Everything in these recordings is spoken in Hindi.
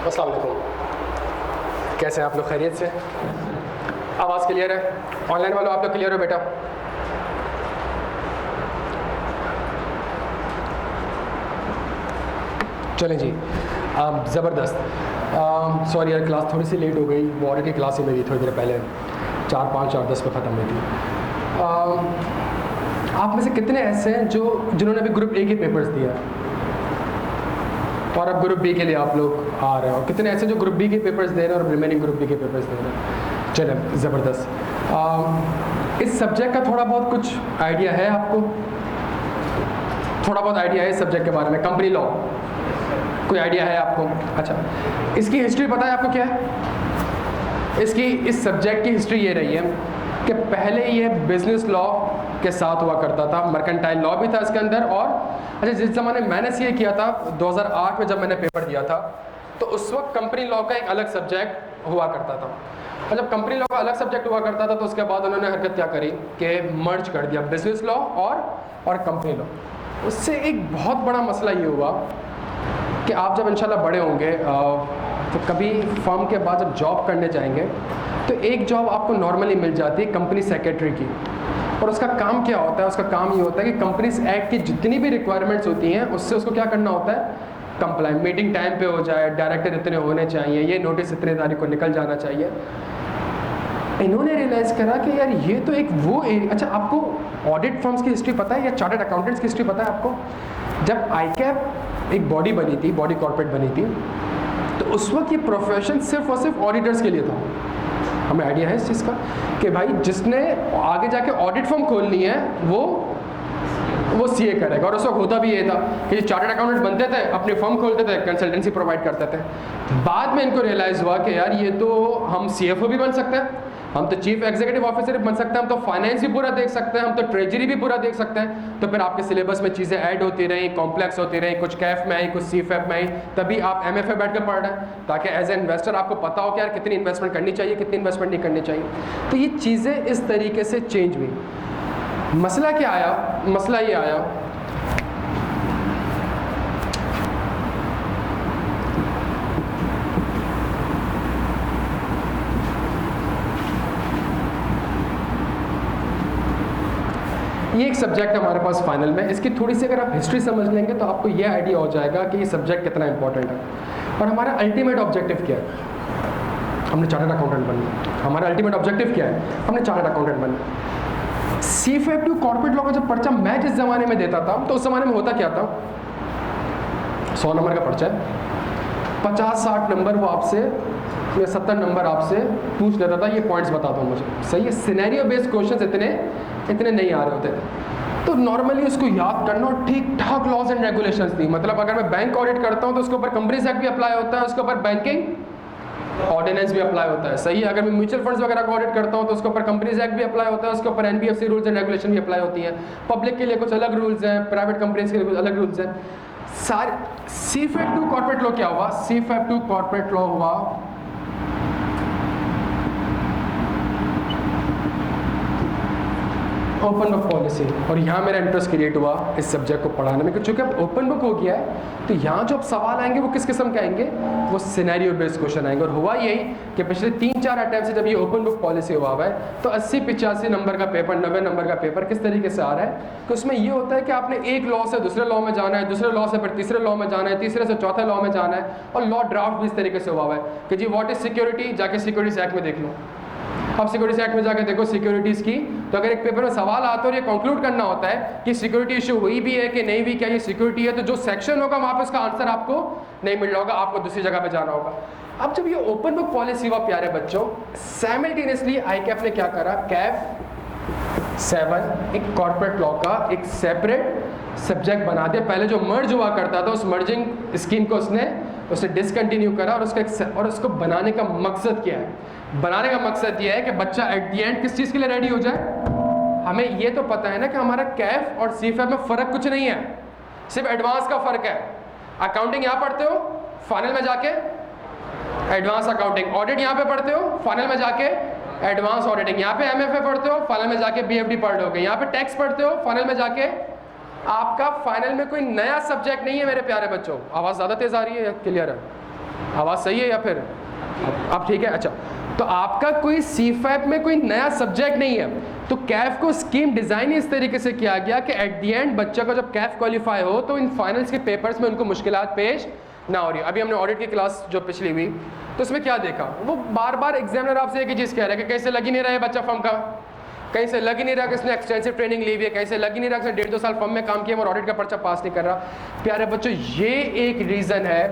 अस्सलाम वालेकुम। कैसे हैं आप लोग? खैरियत से? आवाज़ क्लियर है? ऑनलाइन वालों आप लोग क्लियर हो बेटा? चलें जी, ज़बरदस्त। सॉरी यार, क्लास थोड़ी सी लेट हो गई। वो ऑलरेडी क्लास ही मेरी थोड़ी देर पहले 4:05 4:10 पे ख़त्म हुई थी। आप में से कितने ऐसे हैं जिन्होंने अभी ग्रुप ए के पेपर्स दिया और अब ग्रुप बी के लिए आप लोग आ रहे हो? कितने ऐसे जो ग्रुप बी के पेपर्स दे रहे हैं और रिमेनिंग ग्रुप बी के पेपर्स दे रहे हैं? चलें, ज़बरदस्त। इस सब्जेक्ट का थोड़ा बहुत कुछ आइडिया है आपको? थोड़ा बहुत आइडिया है इस सब्जेक्ट के बारे में? कंपनी लॉ कोई आइडिया है आपको? अच्छा, इसकी हिस्ट्री पता है आपको क्या है? इस सब्जेक्ट की हिस्ट्री ये रही है कि पहले ये बिजनेस लॉ के साथ हुआ करता था, मर्केंटाइल लॉ भी था इसके अंदर। और अच्छा, जिस ज़माने मैंने सीए किया था 2008 में जब मैंने पेपर दिया था, तो उस वक्त कंपनी लॉ का एक अलग सब्जेक्ट हुआ करता था। और जब कंपनी लॉ का अलग सब्जेक्ट हुआ करता था तो उसके बाद उन्होंने हरकत क्या करी कि मर्ज कर दिया बिजनेस लॉ और कंपनी लॉ। उससे एक बहुत बड़ा मसला ये हुआ कि आप जब इंशाल्लाह बड़े होंगे तो कभी फर्म के बाद जब जॉब करने जाएंगे तो एक जॉब आपको नॉर्मली मिल जाती है कंपनी सेक्रेटरी की। और उसका काम क्या होता है? उसका काम ये होता है कि कंपनीज एक्ट की जितनी भी रिक्वायरमेंट्स होती हैं उससे उसको क्या करना होता है? कंप्लाई। मीटिंग टाइम पे हो जाए, डायरेक्टर इतने होने चाहिए, ये नोटिस इतने तारीख को निकल जाना चाहिए। इन्होंने रियलाइज़ करा कि यार ये तो एक वो अच्छा, आपको ऑडिट फर्म्स की हिस्ट्री पता है या चार्टर्ड अकाउंटेंट्स की हिस्ट्री पता है आपको? जब आईकैप एक बॉडी बनी थी, बॉडी कॉर्पोरेट बनी थी, तो उस वक्त ये प्रोफेशन सिर्फ और सिर्फ ऑडिटर्स के लिए था। हमें आइडिया है इस चीज़ का कि भाई जिसने आगे जाके ऑडिट फर्म खोलनी है वो सीए करेगा। और उस वक्त होता भी ये था कि जो चार्टर्ड अकाउंटेंट बनते थे अपनी फर्म खोलते थे, कंसल्टेंसी प्रोवाइड करते थे। बाद में इनको रियलाइज़ हुआ कि यार ये तो हम सीएफओ भी बन सकते हैं, हम तो चीफ एग्जीक्यूटिव ऑफिसर भी बन सकते हैं, हम तो फाइनेंस भी पूरा देख सकते हैं, हम तो ट्रेजरी भी पूरा देख सकते हैं। तो फिर आपके सिलेबस में चीज़ें ऐड होती रहीं, कॉम्प्लेक्स होती रहीं, कुछ कैफ में आई, कुछ सीफएफ में आई, तभी आप एमएफए बैठ कर पढ़ रहे हैं ताकि एज ए इन्वेस्टर आपको पता हो कि यार कितनी इन्वेस्टमेंट करनी चाहिए, कितनी इन्वेस्टमेंट नहीं करनी चाहिए। तो ये चीज़ें इस तरीके से चेंज हुई। मसला क्या आया? मसला ये आया ये एक सब्जेक्ट है हमारे पास फाइनल में। इसकी थोड़ी सी अगर आप हिस्ट्री समझ लेंगे तो आपको ये आइडिया हो जाएगा कि ये सब्जेक्ट कितना इंपॉर्टेंट है और हमारा अल्टीमेट ऑब्जेक्टिव क्या है। हमने चार्टर्ड अकाउंटेंट बनना। हमारा अल्टीमेट ऑब्जेक्टिव क्या है? हमने चार्टर्ड अकाउंटेंट बनना। सीएफए टू कॉर्पोरेट लॉ का जब पर्चा मैं जिस ज़माने में देता था तो उस ज़माने में होता क्या था? 100 नंबर का पर्चा है, 50-60 नंबर वो आपसे या 70 नंबर आपसे पूछ लेता था, ये पॉइंट्स बता दो मुझे। सही है, सिनेरियो बेस्ड क्वेश्चंस इतने नहीं आ रहे होते थे। तो नॉर्मली उसको याद करना और ठीक ठाक लॉज एंड रेगुलेशंस थी। मतलब अगर मैं बैंक ऑडिट करता हूँ तो उसके ऊपर कंपनीज एक्ट भी अप्लाई होता है, उसके ऊपर बैंकिंग ऑर्डिनेंस भी अप्लाई होता है। सही है, अगर मैं म्यूचुअल फंड्स वगैरह को ऑडिट करता हूँ तो उसके ऊपर कंपनीज एक्ट भी अप्लाई होता है, उसके ऊपर एनबीएफसी रूल्स एंड रेगुलेशन भी अप्लाई होती हैं। पब्लिक के लिए कुछ अलग रूल्स हैं, प्राइवेट कंपनीज के लिए कुछ अलग रूल्स हैं। सारे सीफएफ टू कॉर्पोरेट लॉ क्या हुआ? सीफएफ टू कॉर्पोरेट लॉ हुआ ओपन बुक पॉलिसी। और यहाँ मेरा इंटरेस्ट क्रिएट हुआ इस सब्जेक्ट को पढ़ाने में, क्योंकि अब ओपन बुक हो गया है तो यहाँ जो अब सवाल आएंगे वो किस किस्म के आएंगे? वो सिनेरियो बेस्ड क्वेश्चन आएंगे। और हुआ यही कि पिछले 3-4 अटैम्प्ट से जब ये ओपन बुक पॉलिसी हुआ है तो 80-85 नंबर का पेपर, 90 नंबर का पेपर किस तरीके से आ रहा है कि उसमें ये होता है कि आपने एक लॉ से दूसरे लॉ में जाना है, दूसरे लॉ से फिर तीसरे लॉ में जाना है, तीसरे से चौथे लॉ में जाना है। और लॉ ड्राफ्ट भी इस तरीके से हुआ है कि जी व्हाट इज सिक्योरिटी, जाके सिक्योरिटीज एक्ट में देख लो। अब सिक्योरिटीज एक्ट में जाके देखो सिक्योरिटीज़ की, तो अगर एक पेपर में सवाल आता है और ये कंक्लूड करना होता है कि सिक्योरिटी इशू हुई भी है कि नहीं हुई, क्या ये सिक्योरिटी है, तो जो सेक्शन होगा वहाँ पे उसका आंसर आपको नहीं मिल रहा होगा, आपको दूसरी जगह पे जाना होगा। अब जब ये ओपन बुक पॉलिसी हुआ प्यारे बच्चों, साइमल्टेनियसली आईकैप ने क्या करा? कैप 7 एक कॉर्पोरेट लॉ का एक सेपरेट सब्जेक्ट बना दिया। पहले जो मर्ज हुआ करता था उस मर्जिंग स्कीम को उसने डिसकंटिन्यू करा। और उसको बनाने का मकसद क्या है? बनाने का मकसद ये है कि बच्चा एट दी एंड किस चीज़ के लिए रेडी हो जाए। हमें ये तो पता है ना कि हमारा कैफ और सीफएफ में फ़र्क कुछ नहीं है, सिर्फ एडवांस का फ़र्क है। अकाउंटिंग यहाँ पढ़ते हो, फाइनल में जाके एडवांस अकाउंटिंग। ऑडिट यहाँ पे पढ़ते हो, फाइनल में जाके एडवांस ऑडिटिंग। यहाँ पे एमएफए पढ़ते हो, फाइनल में जाके बीएफडी पढ़ लोगे। यहाँ पे टैक्स पढ़ते हो, फाइनल में जाके आपका फाइनल में कोई नया सब्जेक्ट नहीं है मेरे प्यारे बच्चों। आवाज़ ज़्यादा तेज़ आ रही है या क्लियर है? आवाज़ सही है या फिर अब ठीक है? अच्छा, तो आपका कोई सीफैप में कोई नया सब्जेक्ट नहीं है, तो कैफ को स्कीम डिज़ाइन इस तरीके से किया गया कि एट दी एंड बच्चा का जब कैफ क्वालिफाई हो तो इन फाइनल्स के पेपर्स में उनको मुश्किलात पेश ना हो रही। अभी हमने ऑडिट की क्लास जो पिछली हुई तो उसमें क्या देखा, वो बार बार एग्जामिनर आपसे एक ही चीज़ कह रहा है कि कहीं से लग ही नहीं रहा है बच्चा फर्म का, कहीं से लग ही नहीं रहा कि इसने एक्सटेंसिव ट्रेनिंग ली हुई है, कहीं से लग ही नहीं रहा कि 1.5-2 साल फर्म में काम किया और ऑडिट का पर्चा पास नहीं कर रहा। प्यारे बच्चों, ये एक रीज़न है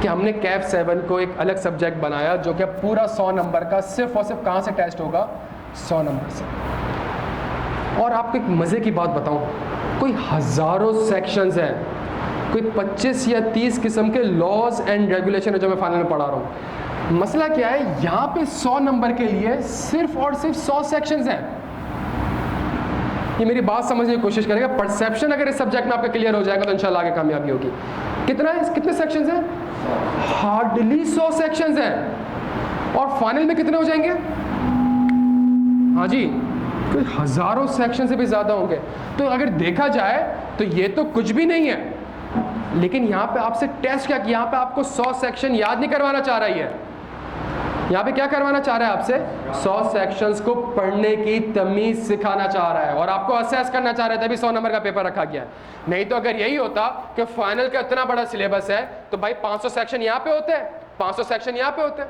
कि हमने कैफ 7 को एक अलग सब्जेक्ट बनाया जो कि पूरा 100 नंबर का सिर्फ और सिर्फ कहाँ से टेस्ट होगा, 100 नंबर से। और आपको एक मज़े की बात बताऊं, कोई हज़ारों सेक्शंस हैं, कोई 25 या 30 किस्म के लॉज एंड रेगुलेशन है जो मैं फाइनल में पढ़ा रहा हूँ। मसला क्या है, यहाँ पे 100 नंबर के लिए सिर्फ और सिर्फ 100 सेक्शंस हैं। ये मेरी बात समझने की कोशिश करेगा। परसेप्शन अगर इस सब्जेक्ट में आपका क्लियर हो जाएगा तो इंशाल्लाह आगे कामयाबी होगी। कितने सेक्शंस हैं? हार्डली 100 सेक्शंस हैं। और फाइनल में कितने हो जाएंगे? हाँ जी, कोई हज़ारों सेक्शन से भी ज़्यादा होंगे। तो अगर देखा जाए तो ये तो कुछ भी नहीं है, लेकिन यहाँ पे आपसे टेस्ट क्या किया, यहाँ पे आपको 100 सेक्शन याद नहीं करवाना चाह रही है। यहाँ पे क्या करवाना चाह रहा है आपसे? 100 सेक्शंस को पढ़ने की तमीज़ सिखाना चाह रहा है और आपको असेस करना चाह रहा है, तभी 100 नंबर का पेपर रखा गया है। नहीं तो अगर यही होता कि फाइनल का इतना बड़ा सिलेबस है तो भाई 500 सेक्शन यहाँ पे होते हैं, 500 सेक्शन यहाँ पे होते हैं।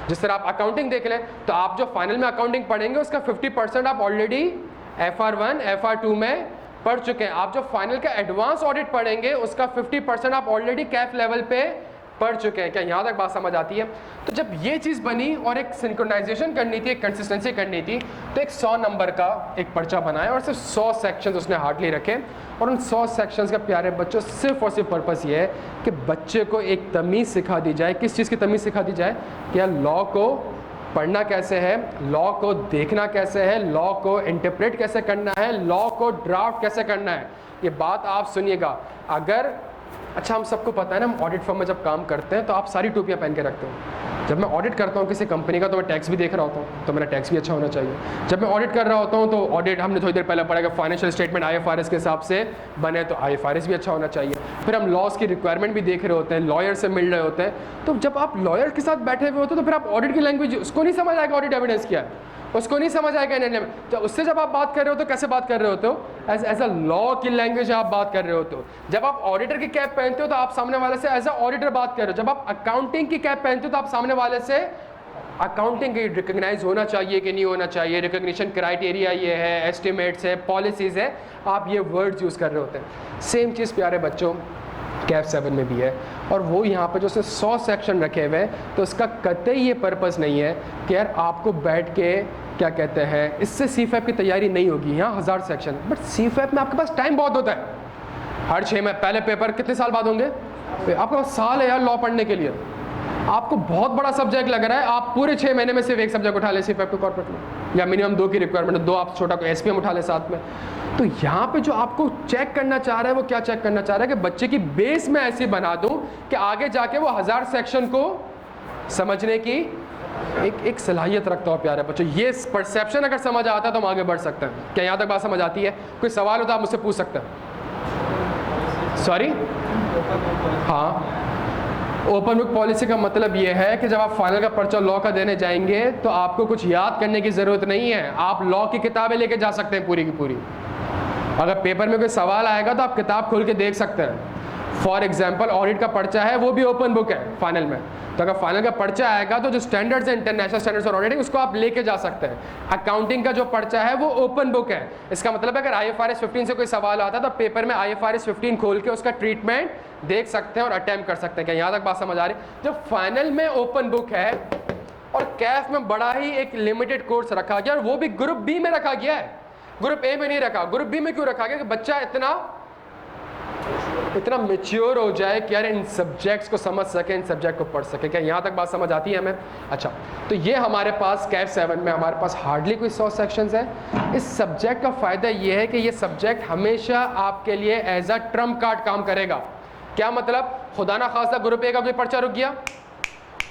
जिस तरह आप अकाउंटिंग देख लें तो आप जो फाइनल में अकाउंटिंग पढ़ेंगे उसका 50% आप ऑलरेडी FR1 FR2 में पढ़ चुके हैं। आप जो फाइनल का एडवांस ऑडिट पढ़ेंगे उसका 50% आप ऑलरेडी कैफ लेवल पे पढ़ चुके हैं। क्या यहाँ तक बात समझ आती है? तो जब ये चीज़ बनी और एक सिंक्रोनाइजेशन करनी थी, एक कंसिस्टेंसी करनी थी, तो एक 100 नंबर का एक पर्चा बनाया और सिर्फ 100 सेक्शंस उसने हार्डली रखे। और उन 100 सेक्शंस का प्यारे बच्चों सिर्फ और सिर्फ पर्पस ये है कि बच्चे को एक तमीज़ सिखा दी जाए। किस चीज़ की तमीज़ सिखा दी जाए? कि यार लॉ को पढ़ना कैसे है, लॉ को देखना कैसे है, लॉ को इंटरप्रेट कैसे करना है, लॉ को ड्राफ्ट कैसे करना है। ये बात आप सुनिएगा। अगर अच्छा, हम सबको पता है ना, हम ऑडिट फर्म में जब काम करते हैं तो आप सारी टोपियाँ पहन के रखते हो। जब मैं ऑडिट करता हूँ किसी कंपनी का तो मैं टैक्स भी देख रहा होता हूँ, तो मेरा टैक्स भी अच्छा होना चाहिए। जब मैं ऑडिट कर रहा होता हूँ तो ऑडिट हमने थोड़ी देर पहले पढ़ा कि फाइनेंशियल स्टेटमेंट IFRS के हिसाब से बने तो IFRS भी अच्छा होना चाहिए। फिर हम लॉस की रिक्वायरमेंट भी देख रहे होते हैं, लॉयर से मिल रहे होते हैं। तो जब आप लॉयर के साथ बैठे हुए होते हैं तो फिर आप ऑडिट की लैंग्वेज, उसको नहीं समझ आएगा ऑडिट एविडेंस क्या है, उसको नहीं समझ आएगा इंडियन में। तो उससे जब आप बात कर रहे हो तो कैसे बात कर रहे होते हो? एज अ लॉ की लैंग्वेज आप बात कर रहे होते हो। जब आप ऑडिटर की कैप पहनते हो तो आप सामने वाले से एज अ ऑडिटर बात कर रहे हो। जब आप अकाउंटिंग की कैप पहनते हो तो आप सामने वाले से अकाउंटिंग रिकग्नाइज होना चाहिए कि नहीं होना चाहिए, रिकग्निशन क्राइटेरिया ये है, एस्टिमेट्स है, पॉलिसीज़ है, आप ये वर्ड्स यूज़ कर रहे होते हैं। सेम चीज़ प्यारे बच्चों कैफ 7 में भी है। और वो यहाँ पर जो उसने 100 सेक्शन रखे हुए हैं तो उसका कतई ये पर्पस नहीं है कि यार आपको बैठ के क्या कहते हैं, इससे CFAP की तैयारी नहीं होगी। यहाँ 1000 सेक्शन, बट CFAP में आपके पास टाइम बहुत होता है। हर 6 में पहले पेपर कितने साल बाद होंगे? आपके पास साल है यार लॉ पढ़ने के लिए। आपको बहुत बड़ा सब्जेक्ट लग रहा है, आप पूरे 6 महीने में सिर्फ एक सब्जेक्ट उठा ले CFAP के कॉर्पोरेट में, या मिनिमम 2 की रिक्वायरमेंट है, 2 आप छोटा को SPM उठा ले साथ में। तो यहाँ पे जो आपको चेक करना चाह रहा है वो क्या चेक करना चाह रहा है कि बच्चे की बेस में ऐसी बना दूं कि आगे जाके वो 1000 सेक्शन को समझने की एक सलाहियत रखता हो। प्यारे बच्चों, ये परसेप्शन अगर समझ आता है तो हम आगे बढ़ सकते हैं। क्या यहाँ तक बात समझ आती है? कोई सवाल हो तो आप मुझसे पूछ सकते हैं। सॉरी, हाँ, ओपन बुक पॉलिसी का मतलब ये है कि जब आप फाइनल का पर्चा लॉ का देने जाएंगे तो आपको कुछ याद करने की ज़रूरत नहीं है। आप लॉ की किताबें लेके जा सकते हैं पूरी की पूरी। अगर पेपर में कोई सवाल आएगा तो आप किताब खोल के देख सकते हैं। फॉर एग्जाम्पल ऑडिट का पर्चा है, वो भी ओपन बुक है फाइनल में। तो अगर फाइनल का पर्चा आएगा तो जो स्टैंडर्ड्स है, इंटरनेशनल स्टैंडर्ड्स और ऑडिटिंग, उसको आप लेके जा सकते हैं। अकाउंटिंग का जो पर्चा है वो ओपन बुक है। इसका मतलब है अगर IFRS 15 से कोई सवाल आता है तो पेपर में IFRS 15 खोल के उसका ट्रीटमेंट देख सकते हैं और अटेम्प्ट कर सकते हैं। क्या यहाँ तक बात समझ आ रही? जब फाइनल में ओपन बुक है और कैफ में बड़ा ही एक लिमिटेड कोर्स रखा गया, और वो भी ग्रुप B में रखा गया है, ग्रुप A में नहीं रखा। ग्रुप B में क्यों रखा गया? कि बच्चा इतना मेच्योर हो जाए कि यार इन सब्जेक्ट्स को समझ सके, इन सब्जेक्ट को पढ़ सके। क्या यहाँ तक बात समझ आती है हमें? अच्छा, तो ये हमारे पास कैफ 7 में हमारे पास हार्डली कोई 100 सेक्शंस है। इस सब्जेक्ट का फ़ायदा ये है कि ये सब्जेक्ट हमेशा आपके लिए एज अ ट्रम्प कार्ड काम करेगा। क्या मतलब? खुदा ना खास्ता ग्रुप A का कोई पर्चा रुक गया,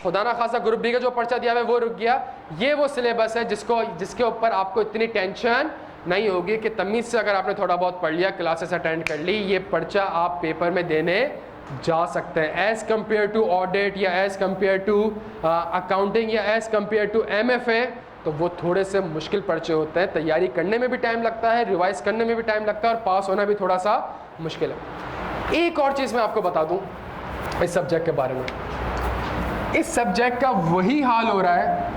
खुदा ना खास्ता ग्रुप B का जो पर्चा दिया हुआ है वो रुक गया, ये वो सिलेबस है जिसके ऊपर आपको इतनी टेंशन नहीं होगी कि तमीज़ से अगर आपने थोड़ा बहुत पढ़ लिया, क्लासेस अटेंड कर ली, ये पर्चा आप पेपर में देने जा सकते हैं एज़ कम्पेयर टू ऑडिट या एज़ कम्पेयर टू अकाउंटिंग या एज़ कम्पेयर टू MFA, तो वो थोड़े से मुश्किल पर्चे होते हैं। तैयारी करने में भी टाइम लगता है, रिवाइज करने में भी टाइम लगता है और पास होना भी थोड़ा सा मुश्किल है। एक और चीज़ मैं आपको बता दूं इस सब्जेक्ट के बारे में, इस सब्जेक्ट का वही हाल हो रहा है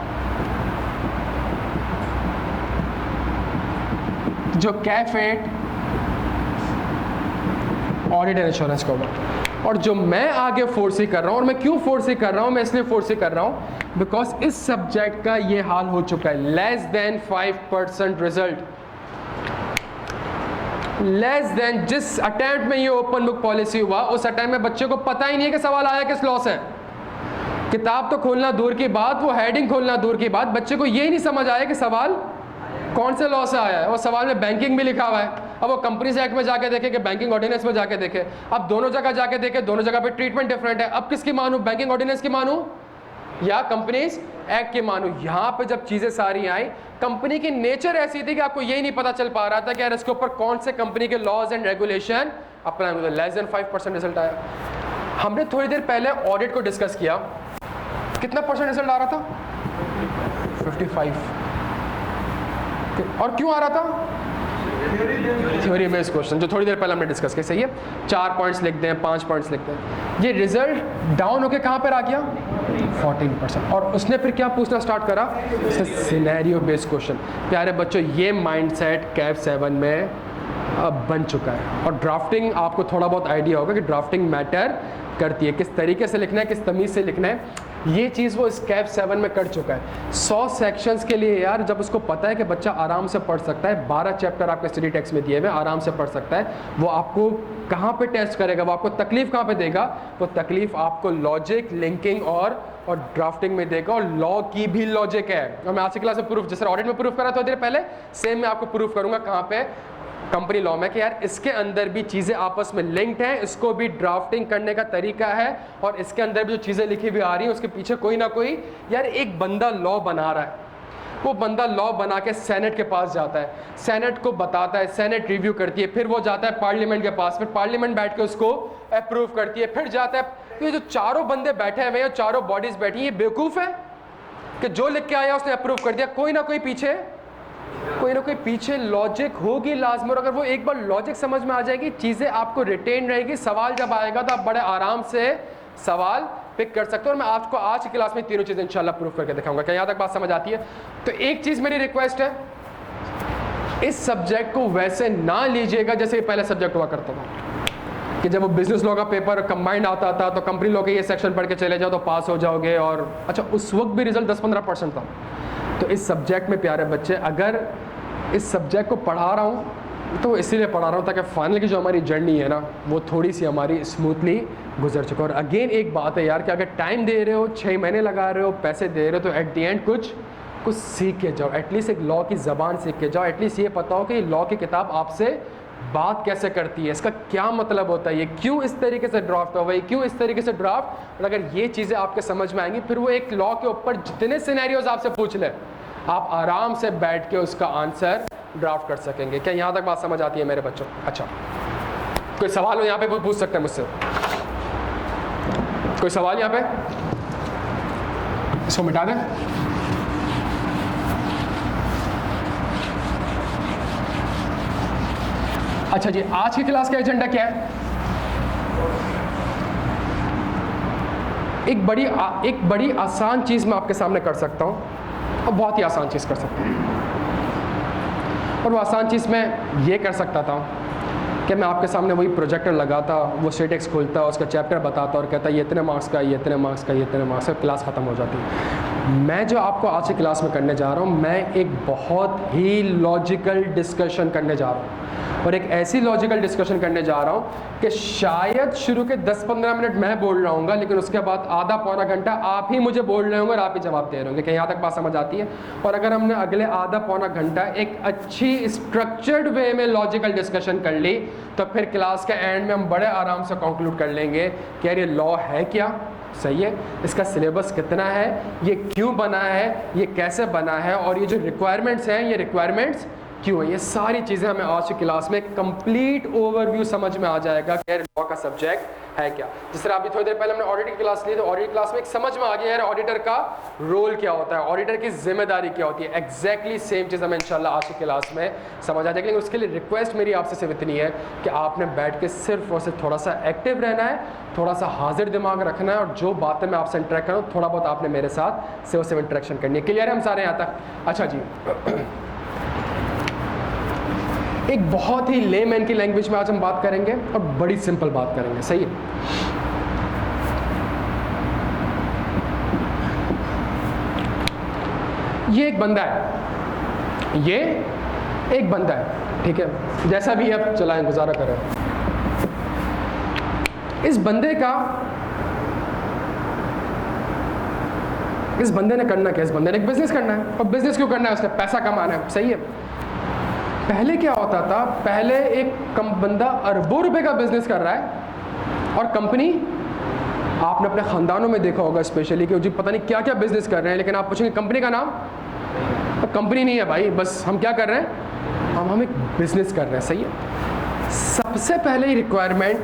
जो कैफेट ऑडिट एंड इंश्योरेंस का हुआ, और जो मैं आगे फोर्सी कर रहा हूं। और मैं क्यों फोर्सी कर रहा हूं? मैं इसलिए फोर्सी कर रहा हूं बिकॉज इस सब्जेक्ट का ये हाल हो चुका है। Less than 5% result, less than जिस अटेम्प्ट में ये ओपन बुक पॉलिसी हुआ उस अटेम्प्ट में बच्चे को पता ही नहीं है कि सवाल आया किस लॉ से। किताब तो खोलना दूर की बात, वो हेडिंग खोलना दूर की बात, बच्चे को ये नहीं समझ आया कि सवाल कौन से लॉ से आया है। और सवाल में बैंकिंग भी लिखा हुआ है। अब वो कंपनीज एक्ट में जाके देखे कि बैंकिंग ऑर्डिनेंस में जाके देखे, अब दोनों जगह जाके देखे, दोनों जगह पे ट्रीटमेंट डिफरेंट है। अब किसकी मानूं, बैंकिंग ऑर्डिनेंस की मानूं या कंपनीज एक्ट की मानूं? यहाँ पे जब चीजें सारी आई, कंपनी की नेचर ऐसी थी कि आपको यही नहीं पता चल पा रहा था कि यार इसके ऊपर कौन से कंपनी के लॉज एंड रेगुलेशन अप्लाई होते। लेस देन 5% रिजल्ट आया। हमने थोड़ी देर पहले ऑडिट को डिस्कस किया, कितना परसेंट रिजल्ट आ रहा था? 55। और क्यों आ रहा था? थ्योरी बेस्ड क्वेश्चन, जो थोड़ी देर पहले हमने डिस्कस किया। सही है, 4 पॉइंट्स लिख दें, 5 पॉइंट्स लिख दें। ये रिजल्ट डाउन होके कहाँ पर आ गया? 14%। और उसने फिर क्या पूछना स्टार्ट करा? Scenario based question. प्यारे बच्चों, ये माइंडसेट कैफ 7 में अब बन चुका है। और ड्राफ्टिंग, आपको थोड़ा बहुत आइडिया होगा कि ड्राफ्टिंग मैटर करती है, किस तरीके से लिखना है, किस तमीज़ से लिखना है। ये चीज़ वो इस कैफ 7 में कर चुका है। 100 सेक्शंस के लिए यार, जब उसको पता है कि बच्चा आराम से पढ़ सकता है, 12 चैप्टर आपके स्टडी टेक्स्ट में दिए हुए, आराम से पढ़ सकता है, वो आपको कहाँ पे टेस्ट करेगा, वो आपको तकलीफ कहाँ पे देगा? वो तकलीफ आपको लॉजिक, लिंकिंग और ड्राफ्टिंग में देगा। और लॉ की भी लॉजिक है, और मैं आज की क्लास में प्रूफ, जैसे ऑडिट में प्रूफ करा थोड़ी देर पहले, सेम मैं आपको प्रूफ करूँगा कहाँ पे? कंपनी लॉ में, कि यार इसके अंदर भी चीज़ें आपस में लिंक्ड हैं, इसको भी ड्राफ्टिंग करने का तरीका है, और इसके अंदर भी जो चीज़ें लिखी हुई आ रही हैं उसके पीछे कोई ना कोई यार एक बंदा लॉ बना रहा है। वो बंदा लॉ बना के सेनेट के पास जाता है, सेनेट को बताता है, सेनेट रिव्यू करती है, फिर वो जाता है पार्लियामेंट के पास, फिर पार्लियामेंट बैठ के उसको अप्रूव करती है, फिर जाता है। ये जो चारों बंदे बैठे हुए हैं, चारों बॉडीज बैठी, ये बेवकूफ़ है कि जो लिख के आया उसने अप्रूव कर दिया? कोई ना कोई पीछे लॉजिक होगी लाजमी। और अगर वो एक बार लॉजिक समझ में आ जाएगी, चीज़ें आपको रिटेन रहेगी, सवाल जब आएगा तो आप बड़े आराम से सवाल पिक कर सकते हो। और मैं आपको आज की क्लास में तीनों चीज़ें इंशाल्लाह प्रूफ करके दिखाऊंगा। क्या यहाँ तक बात समझ आती है? तो एक चीज़ मेरी रिक्वेस्ट है, इस सब्जेक्ट को वैसे ना लीजिएगा जैसे पहले सब्जेक्ट हुआ करता था कि जब वो बिजनेस लॉ का पेपर कंबाइंड आता था तो कंपनी लॉ के ये सेक्शन पढ़ के चले जाओ तो पास हो जाओगे। और अच्छा, उस वक्त भी रिजल्ट 10-15% था। तो इस सब्जेक्ट में प्यारे बच्चे, अगर इस सब्जेक्ट को पढ़ा रहा हूँ तो इसीलिए पढ़ा रहा हूँ ताकि फाइनल की जो हमारी जर्नी है ना, वो थोड़ी सी हमारी स्मूथली गुजर चुका। और अगेन एक बात है यार कि अगर टाइम दे रहे हो, 6 महीने लगा रहे हो, पैसे दे रहे हो, तो एट दी एंड कुछ सीख के जाओ। एटलीस्ट एक लॉ की ज़बान सीख के जाओ। एटलीस्ट ये पता हो कि लॉ की किताब आपसे बात कैसे करती है, इसका क्या मतलब होता है, ये क्यों इस तरीके से ड्राफ्ट हुआ, ये क्यों इस तरीके से ड्राफ्ट। और अगर ये चीज़ें आपके समझ में आएंगी, फिर वो एक लॉ के ऊपर जितने सिनेरियोज आपसे पूछ ले, आप आराम से बैठ के उसका आंसर ड्राफ्ट कर सकेंगे। क्या यहाँ तक बात समझ आती है मेरे बच्चों? अच्छा, कोई सवाल हो यहाँ पे पूछ सकते हैं मुझसे? कोई सवाल यहाँ पे? इसको मिटा दें। अच्छा जी, आज की क्लास का एजेंडा क्या है? एक बड़ी आसान चीज़ मैं आपके सामने कर सकता हूँ, और बहुत ही आसान चीज़ कर सकता हूँ। और वो आसान चीज़ मैं ये कर सकता था कि मैं आपके सामने वही प्रोजेक्टर लगाता, वो स्टेटेक्स खोलता, उसका चैप्टर बताता और कहता ये इतने मार्क्स का, ये इतने मार्क्स का, ये इतने मार्क्स का, क्लास ख़त्म हो जाती। मैं जो आपको आज की क्लास में करने जा रहा हूँ, मैं एक बहुत ही लॉजिकल डिस्कशन करने जा रहा हूँ। और एक ऐसी लॉजिकल डिस्कशन करने जा रहा हूँ कि शायद शुरू के 10-15 मिनट मैं बोल रहा हूँ, लेकिन उसके बाद आधा पौना घंटा आप ही मुझे बोल रहे होंगे और आप ही जवाब दे रहे होंगे। कि यहाँ तक बात समझ आती है? और अगर हमने अगले आधा पौना घंटा एक अच्छी स्ट्रक्चर्ड वे में लॉजिकल डिस्कशन कर ली, तो फिर क्लास के एंड में हम बड़े आराम से कंक्लूड कर लेंगे कि यार ये लॉ है क्या, सही है, इसका सिलेबस कितना है, ये क्यों बना है, ये कैसे बना है, और ये जो रिक्वायरमेंट्स हैं, ये रिक्वायरमेंट्स क्यों है। ये सारी चीज़ें हमें आज की क्लास में कंप्लीट ओवरव्यू समझ में आ जाएगा कि यार लॉ का सब्जेक्ट है क्या। जिस तरह अभी थोड़ी देर पहले हमने ऑडिट की क्लास ली, तो ऑडिट क्लास में एक समझ में आ गया यार ऑडिटर का रोल क्या होता है, ऑडिटर की जिम्मेदारी क्या होती है। एग्जैक्टली सेम चीज़ हमें इंशाल्लाह आज की क्लास में समझ आ जाएगी। लेकिन उसके लिए रिक्वेस्ट मेरी आपसे सिर्फ इतनी है कि आपने बैठ के सिर्फ और सिर्फ थोड़ा सा एक्टिव रहना है, थोड़ा सा हाजिर दिमाग रखना है, और जो बातें मैं आपसे इंटरेक्ट करूँ थोड़ा बहुत आपने मेरे साथ सिर्फ इंटरेक्शन करनी है। क्लियर है हम सारे यहाँ तक? अच्छा जी, एक बहुत ही लेमैन की लैंग्वेज में आज हम बात करेंगे और बड़ी सिंपल बात करेंगे, सही है। ये एक बंदा है, ये एक बंदा है, ठीक है, जैसा भी आप चलाएं गुजारा करें। इस बंदे ने करना क्या? इस बंदे ने एक बिजनेस करना है, और बिजनेस क्यों करना है? उसने पैसा कमाना है, सही है। पहले क्या होता था, पहले एक बंदा अरबों रुपए का बिजनेस कर रहा है, और कंपनी, आपने अपने खानदानों में देखा होगा स्पेशली कि जी पता नहीं क्या क्या बिजनेस कर रहे हैं, लेकिन आप पूछेंगे कंपनी का नाम, तो कंपनी नहीं है भाई, बस हम क्या कर रहे हैं, हम एक बिजनेस कर रहे हैं, सही है। सबसे पहले ही रिक्वायरमेंट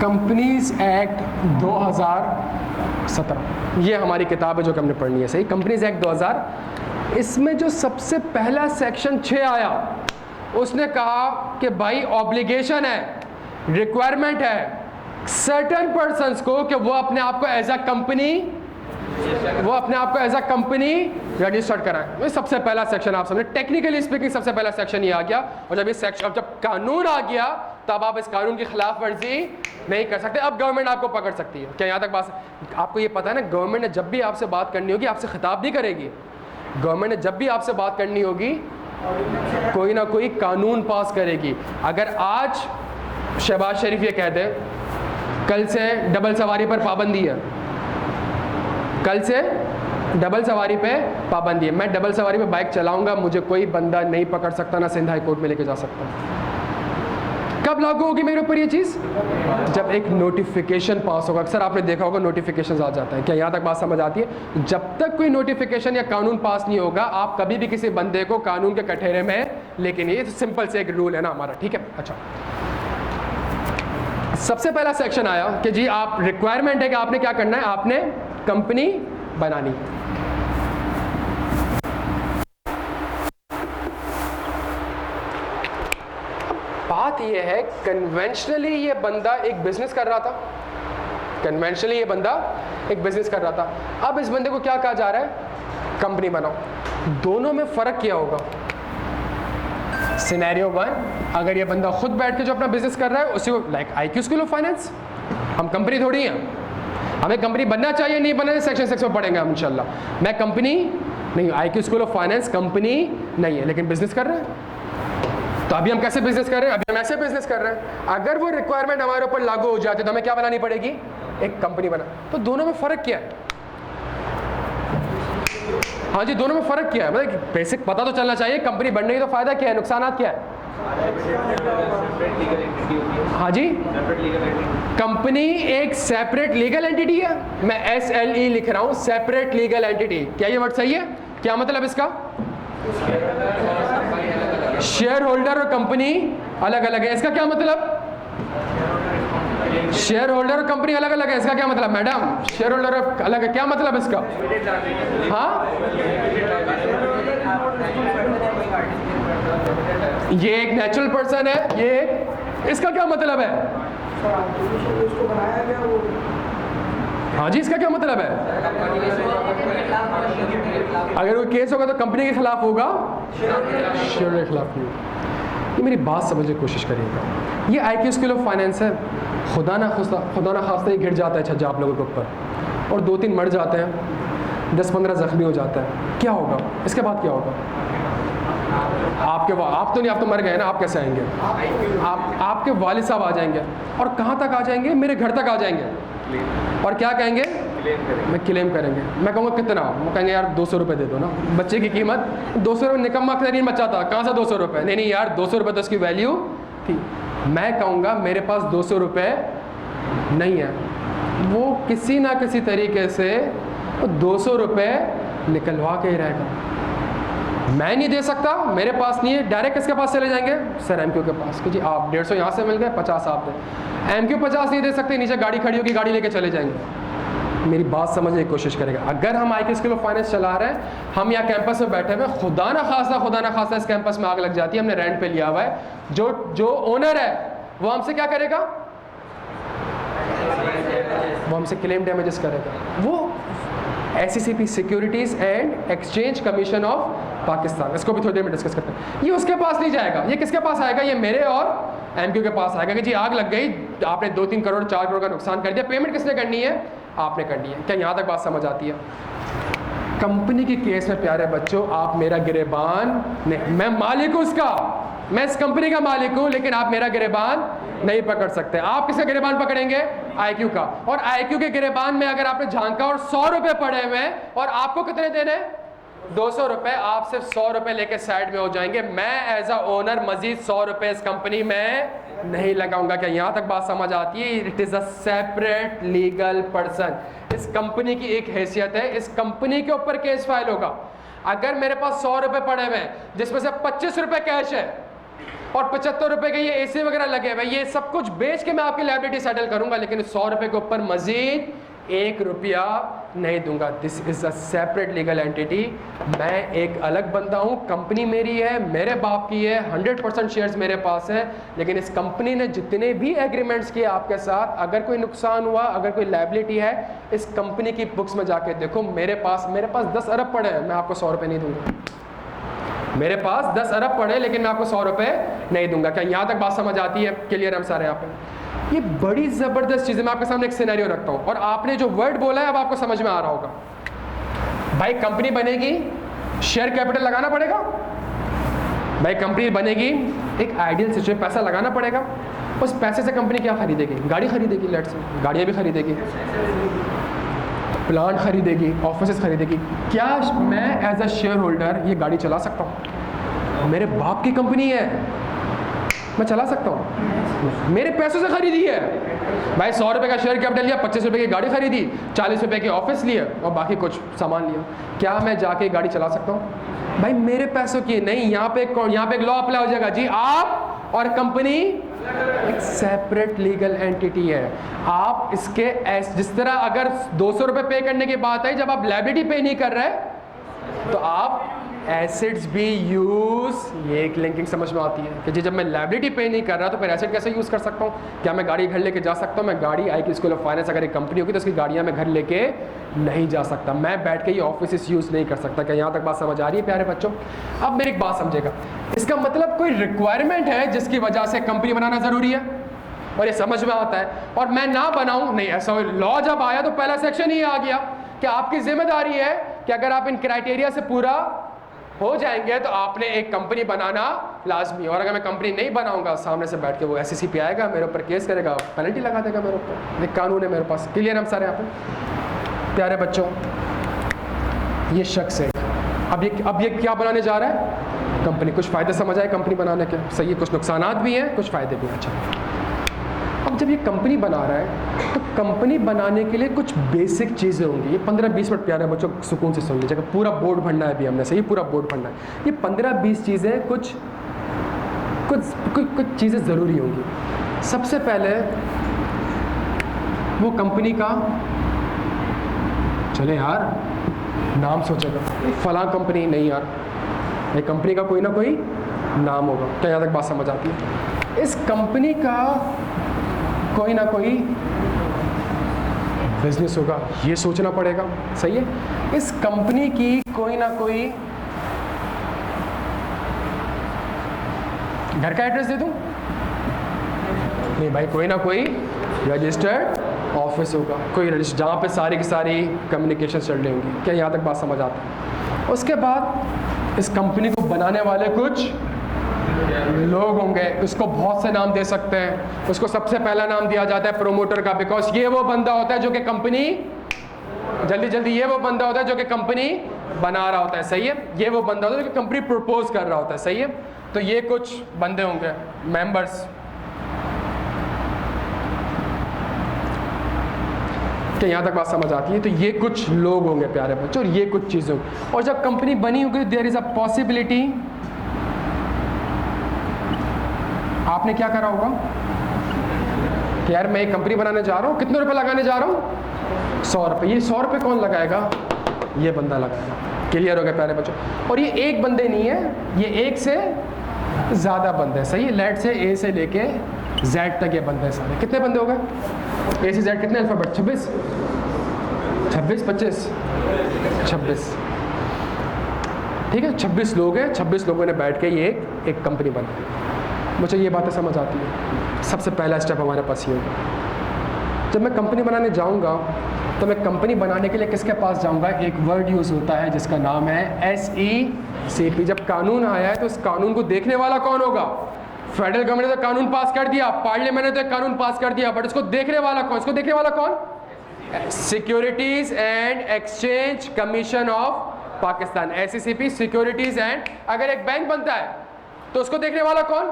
कंपनीज एक्ट 2017, ये हमारी किताब है जो कि हमने पढ़नी है, सही। कंपनीज एक्ट 2000, इसमें जो सबसे पहला सेक्शन 6 आया, उसने कहा कि भाई ऑब्लिगेशन है, रिक्वायरमेंट है सर्टेन पर्सन्स को कि वो अपने आप को एज अ कंपनी रजिस्टर्ड कराएं। ये सबसे पहला सेक्शन आप समझे, टेक्निकली स्पीकिंग सबसे पहला सेक्शन ये आ गया। और जब ये सेक्शन, जब कानून आ गया, तब आप इस कानून की खिलाफ वर्जी नहीं कर सकते। अब गवर्नमेंट आपको पकड़ सकती है। क्या यहाँ तक बात? आपको ये पता है ना, गवर्नमेंट ने जब भी आपसे बात करनी होगी, आपसे खिताब नहीं करेगी। गवर्नमेंट ने जब भी आपसे बात करनी होगी, कोई ना कोई कानून पास करेगी। अगर आज शहबाज शरीफ ये कह दे कल से डबल सवारी पर पाबंदी है, कल से डबल सवारी पे पाबंदी है, मैं डबल सवारी पे बाइक चलाऊंगा, मुझे कोई बंदा नहीं पकड़ सकता, ना सिंध हाई कोर्ट में लेके जा सकता। कब लागू होगी मेरे ऊपर ये चीज़? जब एक नोटिफिकेशन पास होगा। अक्सर आपने देखा होगा नोटिफिकेशन आ जाता है। क्या यहाँ तक बात समझ आती है? जब तक कोई नोटिफिकेशन या कानून पास नहीं होगा, आप कभी भी किसी बंदे को कानून के कटघरे में लेके नहीं। ये तो सिंपल से एक रूल है ना हमारा, ठीक है। अच्छा, सबसे पहला सेक्शन आया कि जी आप, रिक्वायरमेंट है कि आपने क्या करना है, आपने कंपनी बनानी। बात यह है, कन्वेंशनली ये बंदा एक बिजनेस कर रहा था, कन्वेंशनली ये बंदा एक बिजनेस कर रहा था। अब इस बंदे को क्या कहा जा रहा है, कंपनी बनाओ। दोनों में फर्क क्या होगा? सिनेरियो 1, अगर ये बंदा खुद बैठ के जो अपना बिजनेस कर रहा है, उसी को like IQ school of finance, हम कंपनी थोड़ी हैं, हमें कंपनी बनना चाहिए नहीं बनना सेक्शन 6 में पढ़ेंगे हम इंशाल्लाह। मैं कंपनी नहीं, IQ school of finance company नहीं है, लेकिन बिजनेस कर रहे हैं। तो अभी हम कैसे बिजनेस कर रहे हैं? अभी हम ऐसे बिजनेस कर रहे हैं। अगर वो रिक्वायरमेंट हमारे ऊपर लागू हो जाती है तो हमें क्या बनानी पड़ेगी? एक कंपनी बना। तो दोनों में फर्क क्या है? हाँ जी, दोनों में फर्क क्या है? मतलब बेसिक पता तो चलना चाहिए, कंपनी बनने की तो फायदा क्या है, नुकसानात क्या है? हाँ जी, कंपनी एक सेपरेट लीगल एंटिटी है। मैं SLE लिख रहा हूं, सेपरेट लीगल एंटिटी। क्या ये वर्ड सही है? क्या मतलब इसका? शेयर होल्डर और कंपनी अलग अलग है, इसका क्या मतलब? शेयर होल्डर और कंपनी अलग अलग है, इसका क्या मतलब? मैडम, शेयर होल्डर अलग है, क्या मतलब इसका? हाँ, ये एक नेचुरल पर्सन है, ये, इसका क्या मतलब है? हाँ जी, इसका क्या मतलब है? अगर कोई केस होगा तो कंपनी के खिलाफ होगा, शेयर के खिलाफ नहीं। ये मेरी बात समझने की कोशिश करिएगा। ये IQ स्कूल ऑफ फाइनेंस है। खुदा ना खास्ता ये गिर जाता है छज्जा आप लोगों के ऊपर, और 2-3 मर जाते हैं, 10-15 जख्मी हो जाता है, क्या होगा? इसके बाद क्या होगा? आप तो नहीं, आप तो मर गए ना, आप कैसे आएंगे? आपके वालिद साहब आ जाएंगे, और कहाँ तक आ जाएंगे? मेरे घर तक आ जाएंगे, और क्या कहेंगे? मैं क्लेम करेंगे। मैं कहूँगा कितना? वो कहेंगे यार 200 रुपये दे दो ना। बच्चे की कीमत 200 रुपये, निकम्मा तरीन बच्चा था, कहाँ से 200 रुपये? नहीं यार 200 रुपये तो उसकी वैल्यू थी। मैं कहूँगा मेरे पास 200 रुपये नहीं है, वो किसी ना किसी तरीके से वो 200 रुपये निकलवा के ही रहेगा। मैं नहीं दे सकता, मेरे पास नहीं है, डायरेक्ट किसके पास चले जाएंगे? सर एमक्यू के पास कि जी आप 150 यहाँ से मिल गए, 50 आप दें। एमक्यू 50 नहीं दे सकते, नीचे गाड़ी खड़ी होगी, गाड़ी लेके चले जाएंगे। मेरी बात समझने की कोशिश करेगा। अगर हम IQ स्कूल ऑफ फाइनेंस चला रहे हैं, हम यहाँ कैंपस में बैठे हुए, खुदा ना खासा इस कैंपस में आग लग जाती है, हमने रेंट पे लिया हुआ है, जो ओनर है वो हमसे क्या करेगा? वो हमसे क्लेम डैमेजेस करेगा। वो SECP, securities and exchange commission of Pakistan, इसको भी थोड़ी देर में डिस्कस करते हैं। ये उसके पास नहीं जाएगा, ये किसके पास आएगा? ये मेरे और MQ के पास आएगा कि जी आग लग गई, आपने 2-3 करोड़ 4 करोड़ का नुकसान कर दिया, पेमेंट किसने करनी है? आपने करनी है। क्या यहाँ तक बात समझ आती है? कंपनी के केस में प्यारे बच्चों, आप मेरा गिरेबान नहीं, मैं मालिक हूँ उसका, मैं इस कंपनी का मालिक हूँ, लेकिन आप मेरा गिरेबान नहीं पकड़ सकते। आप किसका गिरेबान पकड़ेंगे? IQ का। और IQ के गिरेबान में अगर आपने झांका और 100 रुपये पड़े हुए हैं और आपको कितने देने? 200 रुपये। आप सिर्फ 100 रुपये लेके साइड में हो जाएंगे। मैं एज अ ओनर मजीद 100 रुपये इस कंपनी में नहीं लगाऊंगा। क्या यहाँ तक बात समझ आती है? It is a separate legal person. इस कंपनी की एक हैसियत है, इस कंपनी के ऊपर केस फाइल होगा। अगर मेरे पास 100 रुपये पड़े हुए हैं जिसमें से 25 रुपये कैश है और 75 रुपये के ये AC वगैरह लगे हुए, ये सब कुछ बेच के मैं आपकी लायबिलिटी सेटल करूंगा, लेकिन 100 रुपये के ऊपर मजीद 1 रुपया नहीं दूंगा। This is a separate legal entity. मैं एक अलग बंदा हूं, कंपनी मेरी है, मेरे बाप की है, 100% शेयर्स मेरे पास है, लेकिन इस कंपनी ने जितने भी एग्रीमेंट्स किए आपके साथ, अगर कोई नुकसान हुआ, अगर कोई लायबिलिटी है, इस कंपनी की बुक्स में जाके देखो। मेरे पास 10 अरब पड़े हैं, मैं आपको 100 रुपये नहीं दूंगा। मेरे पास 10 अरब पड़े, लेकिन मैं आपको 100 रुपये नहीं दूंगा। क्या यहाँ तक बात समझ आती है? क्लियर हम सारे यहाँ पे? ये बड़ी ज़बरदस्त चीज़ है। मैं आपके सामने एक सिनेरियो रखता हूँ और आपने जो वर्ड बोला है अब आपको समझ में आ रहा होगा। भाई कंपनी बनेगी, शेयर कैपिटल लगाना पड़ेगा। भाई कंपनी बनेगी, एक आइडियल सिचुएशन, पैसा लगाना पड़ेगा। उस पैसे से कंपनी क्या खरीदेगी? गाड़ी खरीदेगी, लेट्स से गाड़ियाँ भी खरीदेगी, प्लांट खरीदेगी, ऑफिस खरीदेगी। क्या मैं एज अ शेयर होल्डर ये गाड़ी चला सकता हूँ? मेरे बाप की कंपनी है, मैं चला सकता हूँ, मेरे पैसों से खरीदी है। भाई 100 रुपये का शेयर कैपिटल लिया, 25 रुपये की गाड़ी खरीदी, 40 रुपये की ऑफिस लिए और बाकी कुछ सामान लिया। क्या मैं जाके गाड़ी चला सकता हूँ? भाई मेरे पैसों की नहीं। यहाँ पे एक लॉ अप्लाई हो जाएगा जी, आप और कंपनी एक सेपरेट लीगल एंटिटी है। आप इसके जिस तरह अगर 200 रुपये पे करने की बात आई, जब आप लायबिलिटी पे नहीं कर रहे तो आप एसेट्स भी यूज़, ये एक लिंकिंग समझ में आती है कि जी जब मैं लायबिलिटी पे नहीं कर रहा तो फिर एसेट कैसे यूज़ कर सकता हूँ? क्या मैं गाड़ी घर लेके जा सकता हूँ? मैं गाड़ी IQ स्कूल ऑफ फाइनेंस अगर एक कंपनी होगी तो उसकी गाड़ियाँ मैं घर लेके नहीं जा सकता। मैं बैठ के ये ऑफिस यूज़ नहीं कर सकता। क्या यहाँ तक बात समझ आ रही है प्यारे बच्चों? अब मेरी एक बात समझेगा, इसका मतलब कोई रिक्वायरमेंट है जिसकी वजह से कंपनी बनाना ज़रूरी है और ये समझ में आता है, और मैं ना बनाऊँ नहीं। ऐसा लॉ जब आया तो पहला सेक्शन ही आ गया कि आपकी जिम्मेदारी है कि अगर आप इन क्राइटेरिया से पूरा हो जाएंगे तो आपने एक कंपनी बनाना लाजमी है। और अगर मैं कंपनी नहीं बनाऊंगा, सामने से बैठ के वो SECP आएगा, मेरे ऊपर केस करेगा, पेनल्टी लगा देगा मेरे ऊपर। एक कानून है मेरे पास। क्लियर हम सारे यहाँ पे? प्यारे बच्चों, ये शख्स है, अब ये क्या बनाने जा रहा है? कंपनी। कुछ फ़ायदे समझ आए कंपनी बनाने के? सही है, कुछ नुकसानात भी हैं, कुछ फ़ायदे भी हैं। अच्छा, अब जब ये कंपनी बना रहा है तो कंपनी बनाने के लिए कुछ बेसिक चीज़ें होंगी। ये 15-20 मिनट प्यारे बच्चों सुकून से सुन लीजिएगा, पूरा बोर्ड भरना है अभी हमने से, ये पूरा बोर्ड भरना है। ये 15-20 चीज़ें कुछ चीज़ें ज़रूरी होंगी। सबसे पहले वो कंपनी का, चले यार नाम सोचेगा, फलां कंपनी नहीं यार, ये कंपनी का कोई ना कोई नाम होगा। क्या यहाँ तक बात समझ आती है? इस कंपनी का कोई ना कोई बिजनेस होगा, ये सोचना पड़ेगा। सही है, इस कंपनी की कोई ना कोई, घर का एड्रेस दे दूं? नहीं भाई, कोई ना कोई रजिस्टर्ड ऑफिस होगा, कोई जहाँ पे सारी की सारी कम्युनिकेशन चल रही होंगी। क्या यहाँ तक बात समझ आती है? उसके बाद इस कंपनी को बनाने वाले कुछ लोग होंगे, उसको बहुत से नाम दे सकते हैं। उसको सबसे पहला नाम दिया जाता है प्रोमोटर का, बिकॉज ये वो बंदा होता है जो कि कंपनी जल्दी ये वो बंदा होता है जो कि कंपनी बना रहा होता है। सही है, ये वो बंदा होता है जो कि कंपनी प्रपोज कर रहा होता है। सही है, तो ये कुछ बंदे होंगे, मेंबर्स। क्या यहाँ तक बात समझ आती है? तो ये कुछ लोग होंगे प्यारे बच्चों, और ये कुछ चीज़ें होंगी। और जब कंपनी बनी होगी देयर इज़ अ पॉसिबिलिटी, आपने क्या करा होगा कि यार मैं एक कंपनी बनाने जा रहा हूँ, कितने रुपए लगाने जा रहा हूँ? 100 रुपये। ये 100 रुपये कौन लगाएगा? ये बंदा लगाएगा। क्लियर हो गया प्यारे बच्चों? और ये एक बंदे नहीं है, ये एक से ज़्यादा बंदे, सही है। लेट से ए से लेके जेड तक ये बंदे सारे। कितने बंदे हो गए? ए से जेड कितने अल्फ़ाबेट? 26, 25, 26, ठीक है। 26 लोग हैं, 26 लोगों ने बैठ के ये एक कंपनी बनाई। मुझे ये बातें समझ आती है। सबसे पहला स्टेप हमारे पास ये होगा, जब मैं कंपनी बनाने जाऊंगा तो मैं कंपनी बनाने के लिए किसके पास जाऊंगा? एक वर्ड यूज़ होता है जिसका नाम है SECP। जब कानून आया है तो इस कानून को देखने वाला कौन होगा? फेडरल गवर्नमेंट ने तो कानून पास कर दिया, पार्लियामेंट ने तो एक कानून पास कर दिया, बट इसको देखने वाला कौन? इसको देखने वाला कौन? Securities and exchange commission of Pakistan, SECP, securities and. अगर एक बैंक बनता है तो उसको देखने वाला कौन?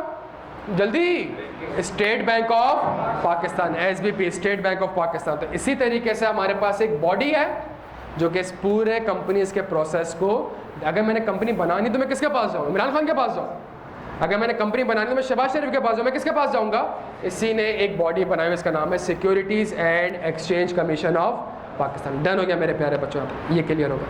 जल्दी, state bank of Pakistan, SBP, state bank of Pakistan. तो इसी तरीके से हमारे पास एक बॉडी है जो कि इस पूरे कंपनीज के प्रोसेस को, अगर मैंने कंपनी बनानी तो मैं किसके पास जाऊँ? इमरान खान के पास जाऊँ। अगर मैंने कंपनी बनानी तो मैं शहबाज शरीफ के पास जाऊँ। मैं किसके पास जाऊँगा? इसी ने एक बॉडी बनाई, इसका नाम है securities and exchange commission of Pakistan. Done हो गया मेरे प्यारे बच्चों, ये क्लियर होगा।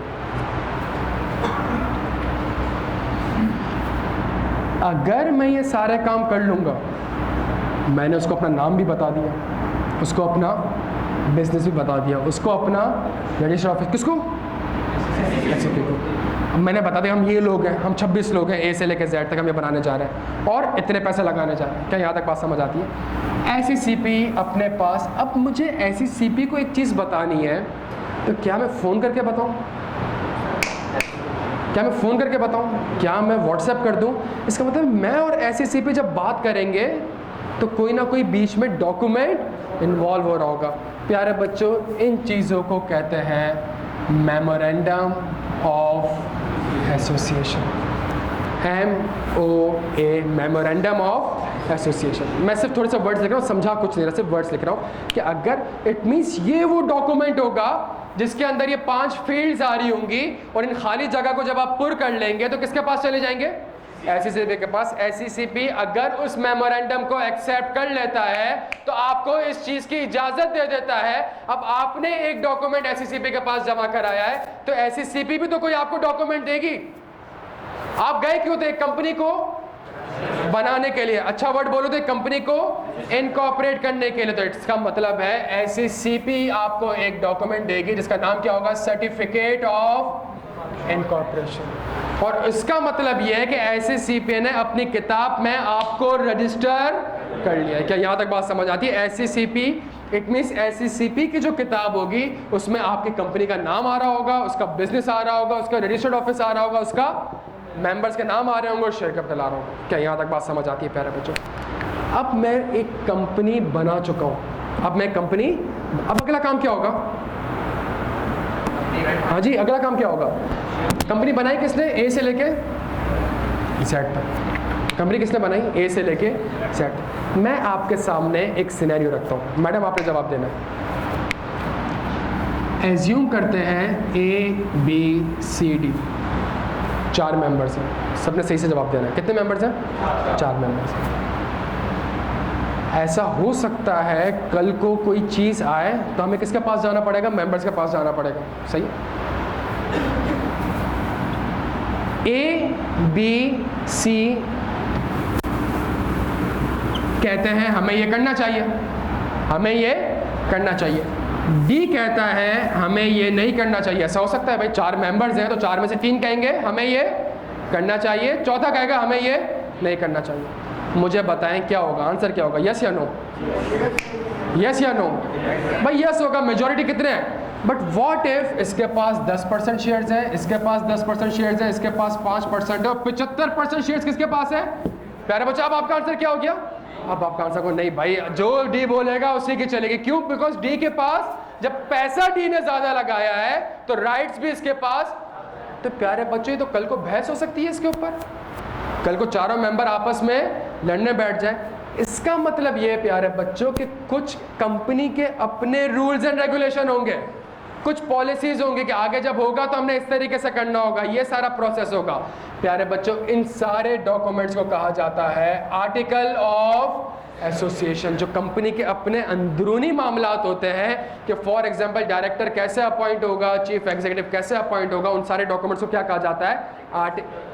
अगर मैं ये सारे काम कर लूँगा, मैंने उसको अपना नाम भी बता दिया, उसको अपना बिजनेस भी बता दिया, उसको अपना रजिस्टर ऑफिस, किसको? SECP को। मैंने बता दिया हम ये लोग हैं, हम 26 लोग हैं, A से लेकर Z तक हम ये बनाने जा रहे हैं और इतने पैसे लगाने जा रहे हैं। क्या यहाँ तक बात समझ आती है? SECP अपने पास। अब मुझे SECP को एक चीज़ बतानी है, तो क्या मैं फ़ोन करके बताऊँ? क्या मैं फ़ोन करके बताऊँ? क्या मैं व्हाट्सएप कर दूँ? इसका मतलब मैं और SECP जब बात करेंगे तो कोई ना कोई बीच में डॉक्यूमेंट इन्वॉल्व हो रहा होगा। प्यारे बच्चों, इन चीज़ों को कहते हैं memorandum of association, MOA, memorandum of association. मैं सिर्फ थोड़े से वर्ड्स लिख रहा हूँ, समझा कुछ नहीं रहा, सिर्फ वर्ड्स लिख रहा हूँ कि अगर इट मीन्स ये वो डॉक्यूमेंट होगा जिसके अंदर ये 5 फील्ड्स आ रही होंगी, और इन खाली जगह को जब आप पुर कर लेंगे तो किसके पास चले जाएंगे? SECP के पास। SECP अगर उस मेमोरेंडम को एक्सेप्ट कर लेता है तो आपको इस चीज़ की इजाज़त दे देता है। अब आपने एक डॉक्यूमेंट SECP के पास जमा कराया है तो SECP भी तो कोई आपको डॉक्यूमेंट देगी। आप गए क्यों थे? कंपनी को बनाने के लिए, अच्छा वर्ड बोलो तो, कंपनी को इनकॉर्पोरेट करने के लिए। तो इसका मतलब है SECP आपको एक डॉक्यूमेंट देगी जिसका नाम क्या होगा? Certificate of incorporation. और इसका मतलब यह है कि SECP ने अपनी किताब में आपको रजिस्टर कर लिया है। क्या यहाँ तक बात समझ आती है? SECP इट मीन्स SECP की जो किताब होगी उसमें आपकी कंपनी का नाम आ रहा होगा, उसका बिजनेस आ रहा होगा, उसका रजिस्टर्ड ऑफिस आ रहा होगा, उसका मेंबर्स के नाम आ रहे होंगे और शेयर कैपिटल आ रहा होगा। क्या यहाँ तक बात समझ आती है प्यारे बच्चों? अब मैं एक कंपनी बना चुका हूँ, अब मैं कंपनी, अब अगला काम क्या होगा? हाँ जी, अगला काम क्या होगा? कंपनी बनाई किसने? A से लेके Z तक। कंपनी किसने बनाई? A से लेके Z। मैं आपके सामने एक सिनेरियो रखता हूँ, मैडम आपने जवाब देना है। एज्यूम करते हैं ABCD 4 मेंबर्स हैं, सबने सही से जवाब देना है। कितने मेंबर्स हैं? 4 मेंबर्स हैं। ऐसा हो सकता है कल को कोई चीज़ आए तो हमें किसके पास जाना पड़ेगा? मेंबर्स के पास जाना पड़ेगा, सही? ABC कहते हैं हमें ये करना चाहिए, हमें ये करना चाहिए। D कहता है हमें ये नहीं करना चाहिए। ऐसा हो सकता है भाई, 4 मेंबर्स हैं तो 4 में से 3 कहेंगे हमें ये करना चाहिए, चौथा कहेगा हमें ये नहीं करना चाहिए। मुझे बताएं क्या होगा? आंसर क्या होगा? यस या नो? यस या नो? भाई यस होगा, मेजॉरिटी कितने हैं? बट व्हाट इफ इसके पास 10% शेयर्स है, इसके पास 10% शेयर्स है, इसके पास 5% है और 75% शेयर्स किसके पास है? प्यारे बच्चा, अब आपका आंसर क्या हो गया? अब आपका आंसर को नहीं भाई, जो डी बोलेगा उसी की चलेगी। क्यों? बिकॉज डी के पास जब पैसा डी ने ज्यादा लगाया है तो राइट्स भी इसके पास। तो प्यारे बच्चों, तो कल को बहस हो सकती है इसके ऊपर। कल को चारों मेंबर आपस में लड़ने बैठ जाए, इसका मतलब ये प्यारे बच्चों कि कुछ कंपनी के अपने रूल्स एंड रेगुलेशन होंगे, कुछ पॉलिसीज होंगी कि आगे जब होगा तो हमने इस तरीके से करना होगा, ये सारा प्रोसेस होगा। प्यारे बच्चों, इन सारे डॉक्यूमेंट्स को कहा जाता है आर्टिकल ऑफ एसोसिएशन, जो कंपनी के अपने अंदरूनी मामलात होते हैं कि फॉर एग्जांपल डायरेक्टर कैसे अपॉइंट होगा, चीफ एग्जीक्यूटिव कैसे अपॉइंट होगा, उन सारे डॉक्यूमेंट्स को क्या कहा जाता है,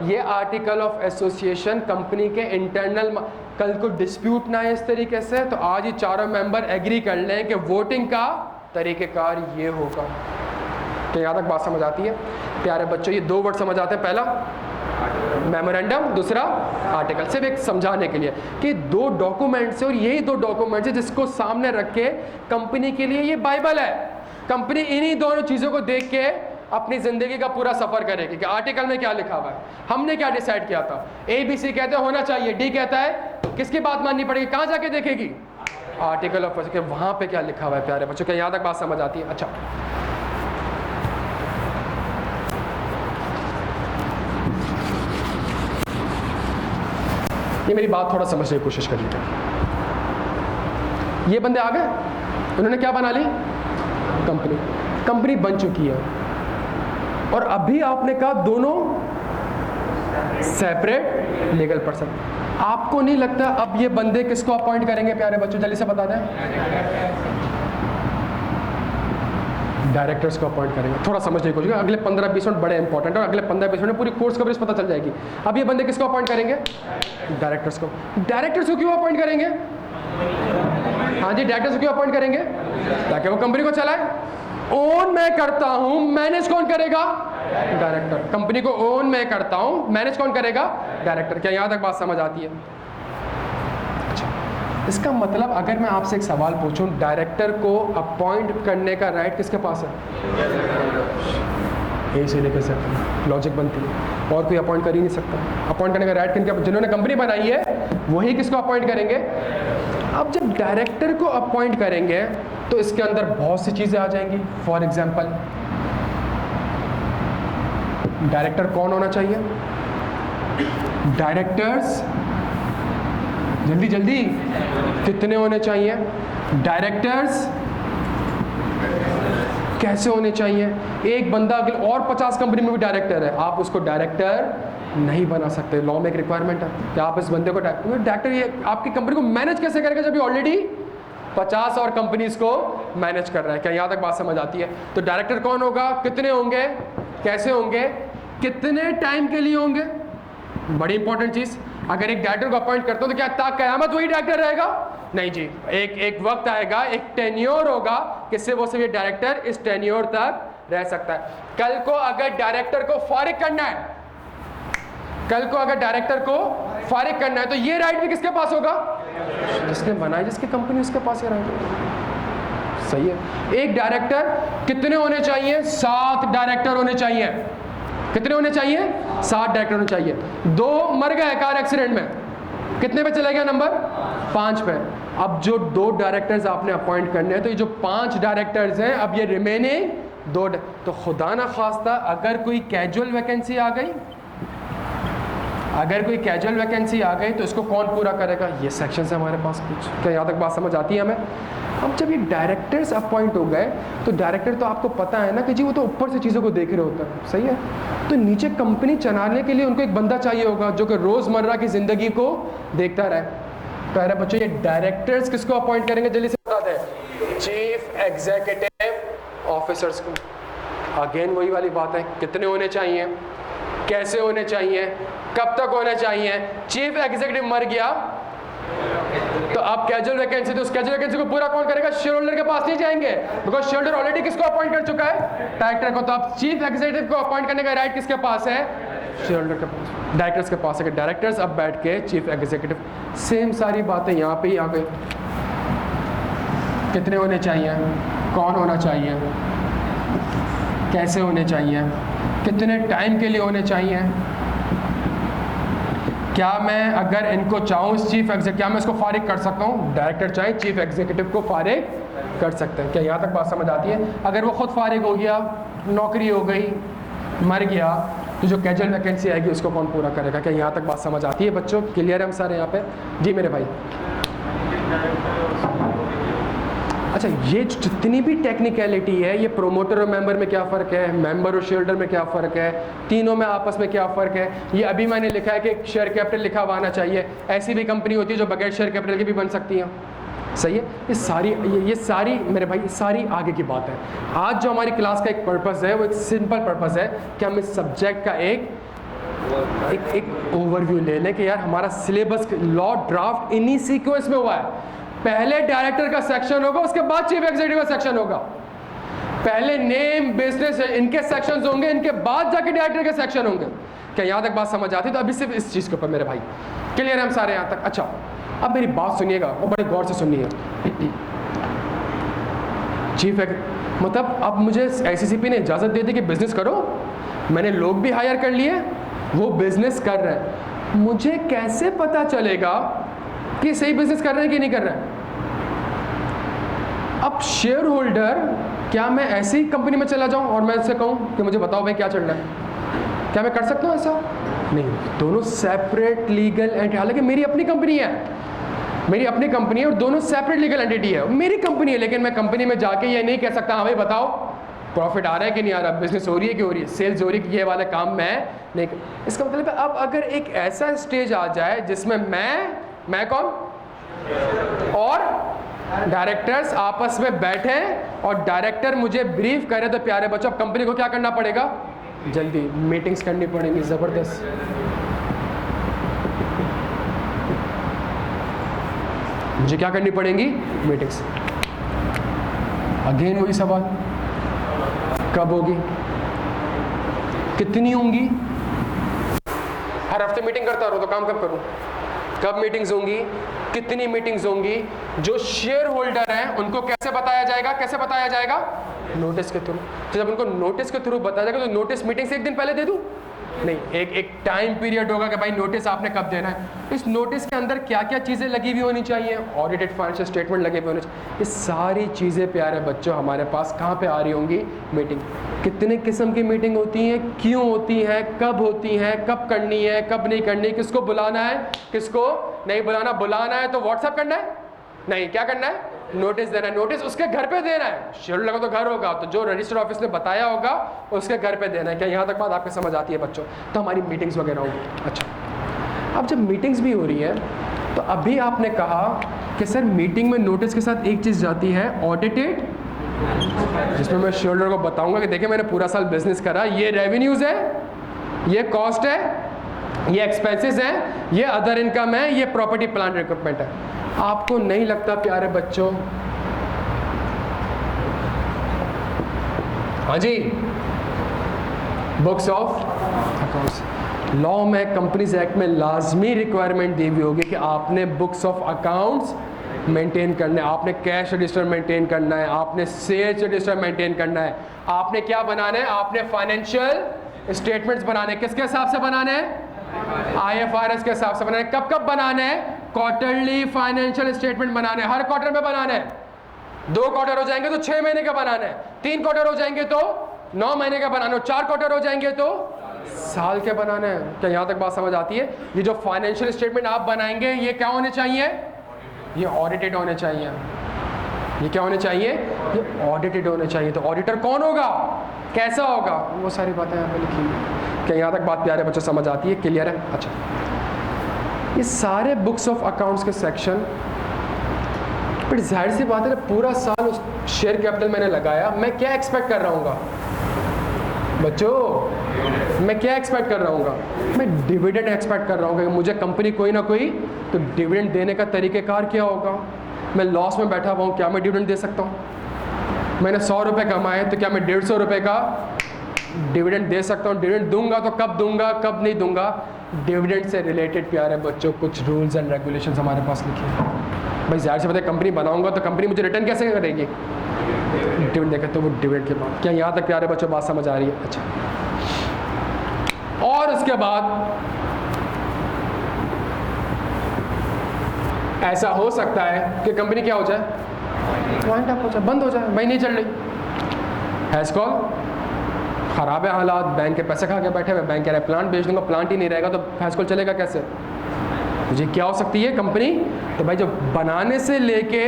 ये आर्टिकल ऑफ एसोसिएशन कंपनी के इंटरनल। कल को डिस्प्यूट ना है इस तरीके से तो आज ही चारों मेंबर एग्री कर लें कि वोटिंग का तरीक़ेकार ये होगा। तो यहाँ तक बात समझ आती है प्यारे बच्चों? ये दो वर्ड समझ आते हैं, पहला मेमोरेंडम, दूसरा आर्टिकल, सिर्फ एक समझाने के लिए कि दो डॉक्यूमेंट्स है और यही दो डॉक्यूमेंट्स है जिसको सामने रख के कंपनी के लिए ये बाइबल है। कंपनी इन्हीं दोनों चीज़ों को देख के अपनी ज़िंदगी का पूरा सफ़र करेगी कि आर्टिकल में क्या लिखा हुआ है, हमने क्या डिसाइड किया था। ABC कहते हैं होना चाहिए, D कहता है किसकी बात माननी पड़ेगी, कहाँ जाके देखेगी, आर्टिकल ऑफ के वहाँ पे क्या लिखा हुआ है। प्यारे बच्चों, क्या यहाँ तक बात समझ आती है? अच्छा, ये मेरी बात थोड़ा समझने की कोशिश करिएगा। ये बंदे आ गए, उन्होंने क्या बना ली, कंपनी बन चुकी है और अभी आपने कहा दोनों सेपरेट लीगल पर्सन। आपको नहीं लगता अब ये बंदे किसको अपॉइंट करेंगे? प्यारे बच्चों जल्दी से बता दें, डायरेक्टर्स को अपॉइंट करेंगे। थोड़ा समझने की कोशिश, अगले 15-20 मिनट बड़े इंपॉर्टेंट और अगले 15-20 मिनट में पूरी कोर्स कवरेज पता चल जाएगी। अब ये बंदे किसको अपॉइंट करेंगे? डायरेक्टर्स को। डायरेक्टर्स को क्यों अपॉइंट करेंगे? हाँ जी, डायरेक्टर्स को क्यों अपॉइंट करेंगे? ताकि वो कंपनी को चलाए। ओन मैं करता हूं, मैनेज कौन करेगा? डायरेक्टर। कंपनी को ओन मैं करता हूं, मैनेज कौन करेगा? डायरेक्टर। क्या यहां तक बात समझ आती है? अच्छा, इसका मतलब अगर मैं आपसे एक सवाल पूछूं, डायरेक्टर को अपॉइंट करने का राइट किसके पास है? यही से लेकर से लॉजिक बनती है, और कोई अपॉइंट कर ही नहीं सकता। अपॉइंट करने का राइट किनके? जिन्होंने कंपनी बनाई है वही किसको अपॉइंट करेंगे। अब जब डायरेक्टर को अपॉइंट करेंगे तो इसके अंदर बहुत सी चीज़ें आ जाएंगी। फॉर एग्जाम्पल, डायरेक्टर कौन होना चाहिए? डायरेक्टर्स जल्दी जल्दी कितने होने चाहिए? डायरेक्टर्स कैसे होने चाहिए? एक बंदा अगर और 50 कंपनी में भी डायरेक्टर है, आप उसको डायरेक्टर नहीं बना सकते। लॉ में एक रिक्वायरमेंट है कि आप इस बंदे को डायरेक्टर, ये आपकी कंपनी को मैनेज कैसे करेगा जब ये ऑलरेडी 50 और कंपनीज को मैनेज कर रहा है। क्या यहाँ तक बात समझ आती है? तो डायरेक्टर कौन होगा, कितने होंगे, कैसे होंगे, कितने टाइम के लिए होंगे? बड़ी इंपॉर्टेंट चीज़। अगर एक डायरेक्टर को अपॉइंट करते हो तो क्या क़यामत वही डायरेक्टर रहेगा? नहीं जी, एक वक्त आएगा, एक टेन्योर होगा कि सिर्फ वो सिर्फ ये डायरेक्टर इस टेन्योर तक रह सकता है। कल को अगर डायरेक्टर को फारिग करना है, कल को अगर डायरेक्टर को फारिग करना है तो ये राइट भी किसके पास होगा? जिसने बनाई, जिसकी कंपनी, उसके पास ये राइट होगा। सही है। एक डायरेक्टर कितने होने चाहिए? 7 डायरेक्टर होने चाहिए। कितने होने चाहिए? 7 डायरेक्टर होने चाहिए। 2 मर गए कार एक्सीडेंट में, कितने पे चला गया नंबर? 5 पे। अब जो 2 डायरेक्टर्स आपने अपॉइंट करने हैं तो ये जो 5 डायरेक्टर्स हैं, अब ये रिमेनिंग 2। तो खुदा ना खास्ता अगर कोई कैजुअल वैकेंसी आ गई, अगर कोई कैजुअल वैकेंसी आ गई तो इसको कौन पूरा करेगा? ये सेक्शन है हमारे पास कुछ। क्या यहाँ तक बात समझ आती है हमें? अब जब ये डायरेक्टर्स अपॉइंट हो गए तो डायरेक्टर तो आपको पता है ना कि जी वो तो ऊपर से चीज़ों को देख रहे होते हैं, सही है। तो नीचे कंपनी चलाने के लिए उनको एक बंदा चाहिए होगा जो कि रोज़मर्रा की ज़िंदगी को देखता रहे। प्यारे बच्चों, ये डायरेक्टर्स किसको अपॉइंट करेंगे? जल्दी से बता दें। चीफ एग्जीक्यूटिव ऑफिसर्स को। अगेन वही वाली बात है, कितने होने चाहिए, कैसे होने चाहिए, कब तक होने चाहिए। चीफ एग्जीक्यूटिव मर गया तो अब कैजुअल वैकेंसी, तो उस कैजुअल वैकेंसी को पूरा कौन करेगा? शेयर होल्डर के पास नहीं जाएंगे, बिकॉज शेयर होल्डर ऑलरेडी किसको अपॉइंट कर चुका है? डायरेक्टर को। तो अब चीफ एग्जीक्यूटिव को अपॉइंट करने का राइट किसके पास है? शेयर होल्डर के पास, डायरेक्टर्स के पास है। डायरेक्टर्स अब बैठ के चीफ एग्जीक्यूटिव, सेम सारी बातें यहाँ पे ही आ गई। कितने होने चाहिए, कौन होना चाहिए, कैसे होने चाहिए, कितने टाइम के लिए होने चाहिए। क्या मैं अगर इनको चाहूँ चीफ एग्जीक्यूटिव, क्या मैं इसको फारिग कर सकता हूँ? डायरेक्टर चाहे चीफ एग्जीक्यूटिव को फारिग कर सकते हैं। क्या यहाँ तक बात समझ आती है? अगर वो खुद फारिग हो गया, नौकरी हो गई, मर गया, तो जो कैजुअल वैकेंसी आएगी उसको कौन पूरा करेगा? क्या यहाँ तक बात समझ आती है बच्चों? क्लियर है हम सारे यहाँ पे? जी मेरे भाई। अच्छा, ये जितनी भी टेक्निकलिटी है, ये प्रोमोटर और मेंबर में क्या फ़र्क है, मेंबर और शेयर होल्डर में क्या फ़र्क है, तीनों में आपस में क्या फ़र्क है, ये अभी मैंने लिखा है कि शेयर कैपिटल लिखा हुआ आना चाहिए। ऐसी भी कंपनी होती है जो बगैर शेयर कैपिटल के भी बन सकती हैं, सही है। ये सारी मेरे भाई सारी आगे की बात है। आज जो हमारी क्लास का एक पर्पज़ है वो एक सिंपल पर्पज़ है कि हम इस सब्जेक्ट का एक ओवरव्यू ले लें कि यार हमारा सिलेबस लॉ ड्राफ्ट इन्हीं सीक्वेंस में हुआ है। पहले डायरेक्टर का सेक्शन होगा, उसके बाद चीफ एग्जीक्यूटिव का सेक्शन होगा। पहले नेम बिजनेस इनके सेक्शंस होंगे, इनके बाद जाके डायरेक्टर के सेक्शन होंगे। क्या यहाँ तक बात समझ आती है? तो अभी सिर्फ इस चीज़ के ऊपर मेरे भाई क्लियर है हम सारे यहाँ तक? अच्छा, अब मेरी बात सुनिएगा और बड़े गौर से सुनिए। चीफ मतलब अब मुझे एससीसीपी ने इजाज़त दे दी कि बिजनेस करो, मैंने लोग भी हायर कर लिए, वो बिजनेस कर रहे हैं। मुझे कैसे पता चलेगा कि सही बिजनेस कर रहे हैं कि नहीं कर रहे हैं? अब शेयर होल्डर, क्या मैं ऐसी कंपनी में चला जाऊं और मैं इससे कहूं कि मुझे बताओ भाई क्या चल रहा है? क्या मैं कर सकता हूं ऐसा? नहीं, दोनों सेपरेट लीगल एंटिटी। हालांकि मेरी अपनी कंपनी है, मेरी अपनी कंपनी है और दोनों सेपरेट लीगल एंटिटी है, मेरी कंपनी है, लेकिन मैं कंपनी में जाके ये नहीं कह सकता हाँ भाई बताओ प्रॉफिट आ रहा है कि नहीं आ रहा, बिजनेस हो रही है कि हो रही है, सेल्स हो रही है कि ये वाला काम मैं नहीं। इसका मतलब है अब अगर एक ऐसा स्टेज आ जाए जिसमें मैं कौन और डायरेक्टर्स आपस में बैठे और डायरेक्टर मुझे ब्रीफ करे, तो प्यारे बच्चों अब कंपनी को क्या करना पड़ेगा? जल्दी मीटिंग्स करनी पड़ेंगी, जबरदस्त। मुझे क्या करनी पड़ेंगी? मीटिंग्स। अगेन वही सवाल, कब होगी, कितनी होंगी? हर हफ्ते मीटिंग करता रहूं तो काम कब करूं? कब मीटिंग्स होंगी, कितनी मीटिंग्स होंगी? जो शेयर होल्डर हैं उनको कैसे बताया जाएगा? कैसे बताया जाएगा? नोटिस के थ्रू। तो जब उनको नोटिस के थ्रू बताया जाएगा तो नोटिस मीटिंग से एक दिन पहले दे दूं? नहीं, एक टाइम पीरियड होगा कि भाई नोटिस आपने कब देना है। इस नोटिस के अंदर क्या क्या चीज़ें लगी हुई होनी चाहिए? ऑडिटेड फाइनेंशियल स्टेटमेंट लगे हुए होने चाहिए। ये सारी चीज़ें प्यारे बच्चों हमारे पास कहाँ पे आ रही होंगी? मीटिंग। कितने किस्म की मीटिंग होती हैं, क्यों होती हैं, कब होती हैं, कब करनी है, कब नहीं करनी, किसको बुलाना है, किसको नहीं बुलाना? बुलाना है तो व्हाट्सएप करना है? नहीं, क्या करना है? नोटिस देना है। नोटिस उसके घर पे देना है। शेड्यूल लगा तो घर होगा, तो जो रजिस्टर ऑफिस ने बताया होगा उसके घर पे देना है। क्या यहाँ तक बात आपको समझ आती है बच्चों? तो हमारी मीटिंग्स वगैरह होंगी। अच्छा, अब जब मीटिंग्स भी हो रही है तो अभी आपने कहा कि सर मीटिंग में नोटिस के साथ एक चीज़ जाती है ऑडिटेड, जिसमें मैं शेयर को बताऊंगा कि देखिए मैंने पूरा साल बिजनेस करा, ये रेवेन्यूज़ है, ये कॉस्ट है, ये एक्सपेंसेस हैं, ये अदर इनकम है, ये प्रॉपर्टी प्लांट इक्विपमेंट है। आपको नहीं लगता प्यारे बच्चों? हाँ जी, बुक्स ऑफ अकाउंट्स लॉ में, कंपनीज एक्ट में लाजमी रिक्वायरमेंट दी हुई होगी कि आपने बुक्स ऑफ अकाउंट्स मेंटेन करना है, आपने कैश रजिस्टर मेंटेन करना है, आपने सेल्स रजिस्टर मेंटेन करना है, आपने क्या बनाना है? आपने फाइनेंशियल स्टेटमेंट्स बनाने, किसके हिसाब से बनाने हैं? IFRS के हिसाब से बनाने। कब कब बनाने हैं? क्वार्टरली फाइनेंशियल स्टेटमेंट बनाने, हर क्वार्टर में बनाने हैं। 2 क्वार्टर हो जाएंगे तो 6 महीने का बनाना है, 3 क्वार्टर हो जाएंगे तो 9 महीने का बनाना है, 4 क्वार्टर हो जाएंगे तो साल के बनाना है। क्या यहाँ तक बात समझ आती है? ये जो फाइनेंशियल स्टेटमेंट आप बनाएंगे ये क्या होने चाहिए? ये ऑडिटेड होने चाहिए। ये क्या होने चाहिए? ये ऑडिटेड होने चाहिए। तो ऑडिटर कौन होगा, कैसा होगा, वो सारी बातें यहाँ पे लिखी हुई। क्या यहाँ तक बात प्यारे बच्चों समझ आती है? क्लियर है? अच्छा, ये सारे बुक्स ऑफ अकाउंट्स के सेक्शन, बट जाहिर सी बात है पूरा साल उस शेयर कैपिटल मैंने लगाया, मैं क्या एक्सपेक्ट कर रहा हूँ बच्चों? मैं क्या एक्सपेक्ट कर रहा हूँ? मैं डिविडेंड एक्सपेक्ट कर रहा हूँ कि मुझे कंपनी कोई ना कोई तो डिविडेंड देने का तरीक़ेकार क्या होगा? मैं लॉस में बैठा हुआ हूँ, क्या मैं डिविडेंड दे सकता हूँ? मैंने 100 रुपये कमाए तो क्या मैं 150 रुपये का डिविडेंड दे सकता हूँ? डिविडेंड दूंगा तो कब दूंगा, कब नहीं दूंगा? डिविडेंड से रिलेटेड प्यारे बच्चों कुछ रूल्स एंड रेगुलेशंस हमारे पास लिखे हैं। भाई जाहिर से पता है कंपनी बनाऊंगा तो कंपनी मुझे रिटर्न कैसे करेगी? डिविडेंड देकर, तो वो डिविडेंड के बाद। क्या यहाँ तक प्यारे बच्चों बात समझ आ रही है? अच्छा, और उसके बाद ऐसा हो सकता है कि कंपनी क्या हो जाए? वाइंड अप हो जाए, बंद हो जाए, भाई नहीं चल रही, हैज कॉल, ख़राब है हालात, बैंक के पैसे खा के बैठे हुए, बैंक कह रहा है प्लांट बेच दूंगा, प्लांट ही नहीं रहेगा तो हैज कॉल चलेगा कैसे? ये क्या हो सकती है कंपनी? तो भाई जो बनाने से लेके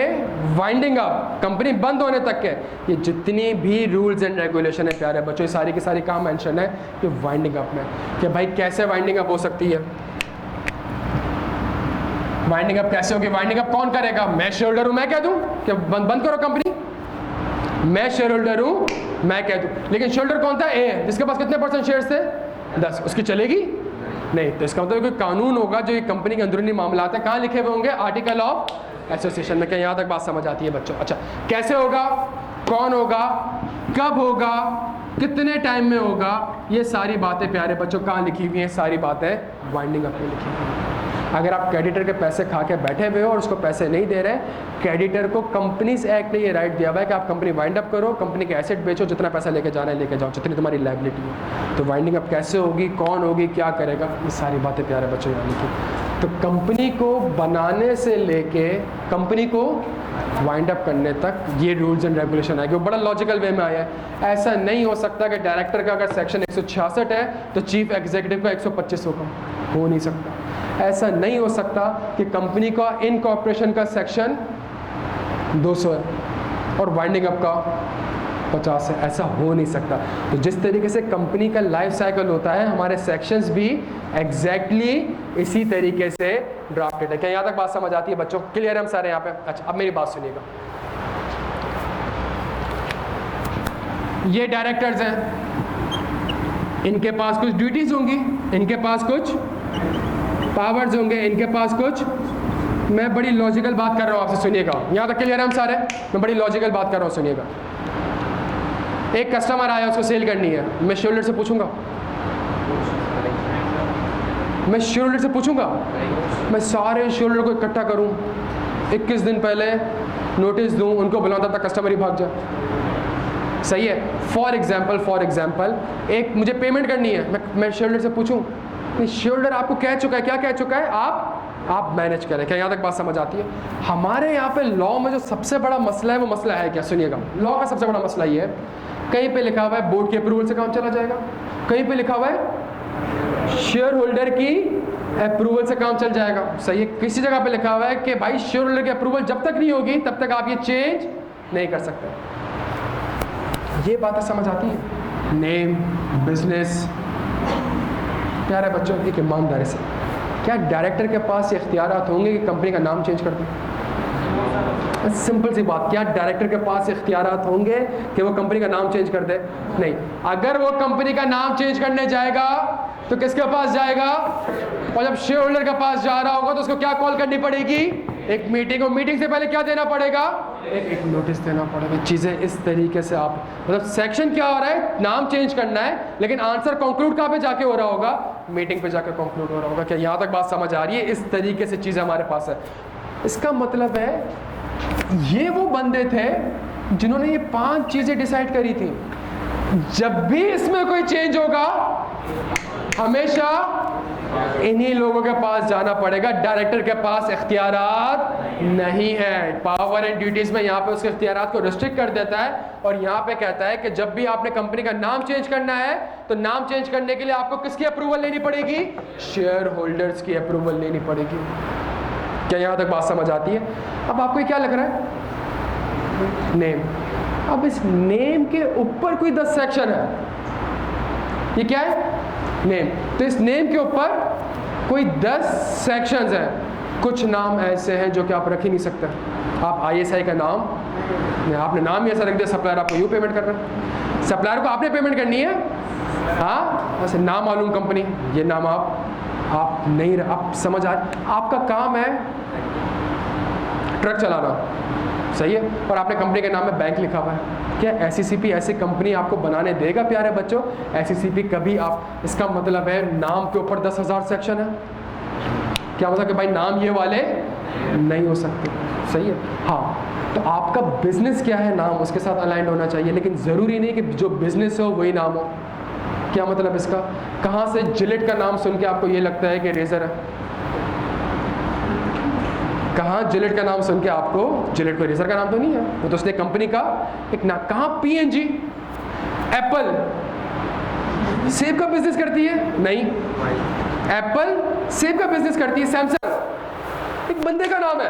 वाइंडिंग अप, कंपनी बंद होने तक के ये जितनी भी रूल्स एंड रेगुलेशन है प्यारे बच्चों, ये सारी की सारी काम मेंशन है कि वाइंडिंग अप में, कि भाई कैसे वाइंडिंग अप हो सकती है। वाइंडिंग अप कैसे होगी? वाइंडिंग अप कौन करेगा? मैं शेयर होल्डर हूं, मैं कह दूं कि बंद करो कंपनी, मैं शेयर होल्डर हूं, मैं कह दूं। लेकिन शेयर होल्डर कौन था? ए, जिसके पास कितने % शेयर्स थे? 10, उसकी चलेगी नहीं। तो इसका मतलब कोई कानून होगा जो ये कंपनी के अंदरूनी मामलात है, कहाँ लिखे हुए होंगे? आर्टिकल ऑफ एसोसिएशन में। क्या यहाँ तक बात समझ आती है बच्चों? अच्छा, कैसे होगा, कौन होगा, कब होगा, कितने टाइम में होगा, ये सारी बातें प्यारे बच्चों कहाँ लिखी हुई हैं? सारी बातें वाइंडिंग अप में लिखी हुई हैं। अगर आप क्रेडिटर के पैसे खा के बैठे हुए हो और उसको पैसे नहीं दे रहे, क्रेडिटर को कंपनीज एक्ट ने ये राइट दिया हुआ है कि आप कंपनी वाइंड अप करो, कंपनी के एसेट बेचो, जितना पैसा लेके जाना है लेके जाओ, जितनी तुम्हारी लायबिलिटी है। तो वाइंडिंग अप कैसे होगी, कौन होगी, क्या करेगा, ये सारी बातें प्यारे बच्चों यहाँ लिखी। तो कंपनी को बनाने से लेके कंपनी को वाइंड अप करने तक ये रूल्स एंड रेगुलेशन आएगी। वो बड़ा लॉजिकल वे में आया है। ऐसा नहीं हो सकता कि डायरेक्टर का अगर सेक्शन 166 है तो चीफ एग्जीक्यूटिव का 125 होगा, हो नहीं सकता। ऐसा नहीं हो सकता कि कंपनी का इनकॉर्पोरेशन का सेक्शन 200 है और वाइंडिंग अप का 50 है, ऐसा हो नहीं सकता। तो जिस तरीके से कंपनी का लाइफ साइकिल होता है, हमारे सेक्शंस भी एग्जैक्टली इसी तरीके से ड्राफ्टेड है। क्या यहाँ तक बात समझ आती है बच्चों? क्लियर है हम सारे यहाँ पे? अच्छा, अब मेरी बात सुनिएगा। ये डायरेक्टर्स हैं, इनके पास कुछ ड्यूटीज होंगी, इनके पास कुछ पावर्स होंगे, इनके पास कुछ, मैं बड़ी लॉजिकल बात कर रहा हूँ आपसे, सुनिएगा। यहाँ तक क्लियर है हम सारे? मैं बड़ी लॉजिकल बात कर रहा हूँ, सुनिएगा। एक कस्टमर आया, उसको सेल करनी है, मैं शेयर होल्डर से पूछूंगा? मैं शेयर होल्डर से पूछूंगा? मैं सारे शेयर होल्डर को इकट्ठा करूं, 21 दिन पहले नोटिस दूं, उनको बुलाऊं, तब तक कस्टमर ही भाग जाए। सही है? फॉर एग्जाम्पल एक मुझे पेमेंट करनी है, मैं शेयर होल्डर से पूछूं? नहीं, शेयर होल्डर आपको कह चुका है, क्या कह चुका है? आप मैनेज करें। क्या यहाँ तक बात समझ आती है? हमारे यहाँ पे लॉ में जो सबसे बड़ा मसला है, वो मसला है क्या? सुनिएगा, लॉ का सबसे बड़ा मसला ये है, कहीं पे लिखा हुआ है बोर्ड के अप्रूवल से काम चला जाएगा, कहीं पे लिखा हुआ है शेयर होल्डर की अप्रूवल से काम चल जाएगा। सही है? किसी जगह पे लिखा हुआ है कि भाई शेयर होल्डर की अप्रूवल जब तक नहीं होगी तब तक आप ये चेंज नहीं कर सकते। ये बातें समझ आती है? नेम, बिजनेस, प्यारे बच्चों, एक ईमानदारी से, क्या डायरेक्टर के पास इख्तियारात होंगे कि कंपनी का नाम चेंज कर दे? सिंपल सी बात, क्या डायरेक्टर के पास इख्तियारात होंगे कि वो कंपनी का नाम चेंज कर दे? नहीं। अगर वो कंपनी का नाम चेंज करने जाएगा तो किसके पास जाएगा? और जब शेयर होल्डर के पास जा रहा होगा तो उसको क्या कॉल करनी पड़ेगी? एक मीटिंग। और मीटिंग से पहले क्या देना पड़ेगा? एक नोटिस देना पड़ेगा। चीज़ें इस तरीके से आप, मतलब सेक्शन क्या हो रहा है? नाम चेंज करना है, लेकिन आंसर कंक्लूड कहाँ पे जाके हो रहा होगा? मीटिंग पे जाकर कंक्लूड हो रहा होगा। क्या यहाँ तक बात समझ आ रही है? इस तरीके से चीज़ें हमारे पास है। इसका मतलब है ये वो बंदे थे जिन्होंने ये 5 चीज़ें डिसाइड करी थी। जब भी इसमें कोई चेंज होगा हमेशा इन्हीं लोगों के पास जाना पड़ेगा। डायरेक्टर के पास इख्तियारात नहीं है। पावर एंड ड्यूटीज में यहाँ पे उसके इख्तियारात को रिस्ट्रिक्ट कर देता है और यहाँ पे कहता है कि जब भी आपने कंपनी का नाम चेंज करना है तो नाम चेंज करने के लिए आपको किसकी अप्रूवल लेनी पड़ेगी? शेयर होल्डर्स की अप्रूवल लेनी पड़ेगी। क्या यहाँ तक बात समझ आती है? अब आपको क्या लग रहा है? नेम। अब इस नेम के ऊपर कोई 10 सेक्शन है, ये क्या है? नेम। तो इस नेम के ऊपर कोई 10 सेक्शंस हैं। कुछ नाम ऐसे हैं जो कि आप रख ही नहीं सकते। आप ISI का नाम, आपने नाम ही ऐसा रख दिया, सप्लायर आपको यूँ पेमेंट कर रहा है, सप्लायर को आपने पेमेंट करनी है, हाँ, ऐसे नाम मालूम कंपनी, ये नाम आप नहीं, आप समझ आपका काम है ट्रक चलाना, सही है, और आपने कंपनी के नाम में बैंक लिखा हुआ है। क्या SCCP ऐसी कंपनी आपको बनाने देगा प्यारे बच्चों? SCCP कभी आप, इसका मतलब है नाम के ऊपर 10,000 सेक्शन है। क्या मतलब कि भाई नाम ये वाले नहीं हो सकते, सही है? हाँ, तो आपका बिजनेस क्या है, नाम उसके साथ अलाइंड होना चाहिए, लेकिन ज़रूरी नहीं कि जो बिजनेस हो वही नाम हो। क्या मतलब इसका? कहाँ से जिलेट का नाम सुन के आपको ये लगता है कि रेजर है? कहाँ जिलेट का नाम सुन के आपको, जिलेट को रेजर का नाम तो नहीं है, वो तो उसने कंपनी का एक नाम। कहाँ P&G, एप्पल सेब का बिजनेस करती है? नहीं। एप्पल सेब का बिजनेस करती है। सैमसंग एक बंदे का नाम है,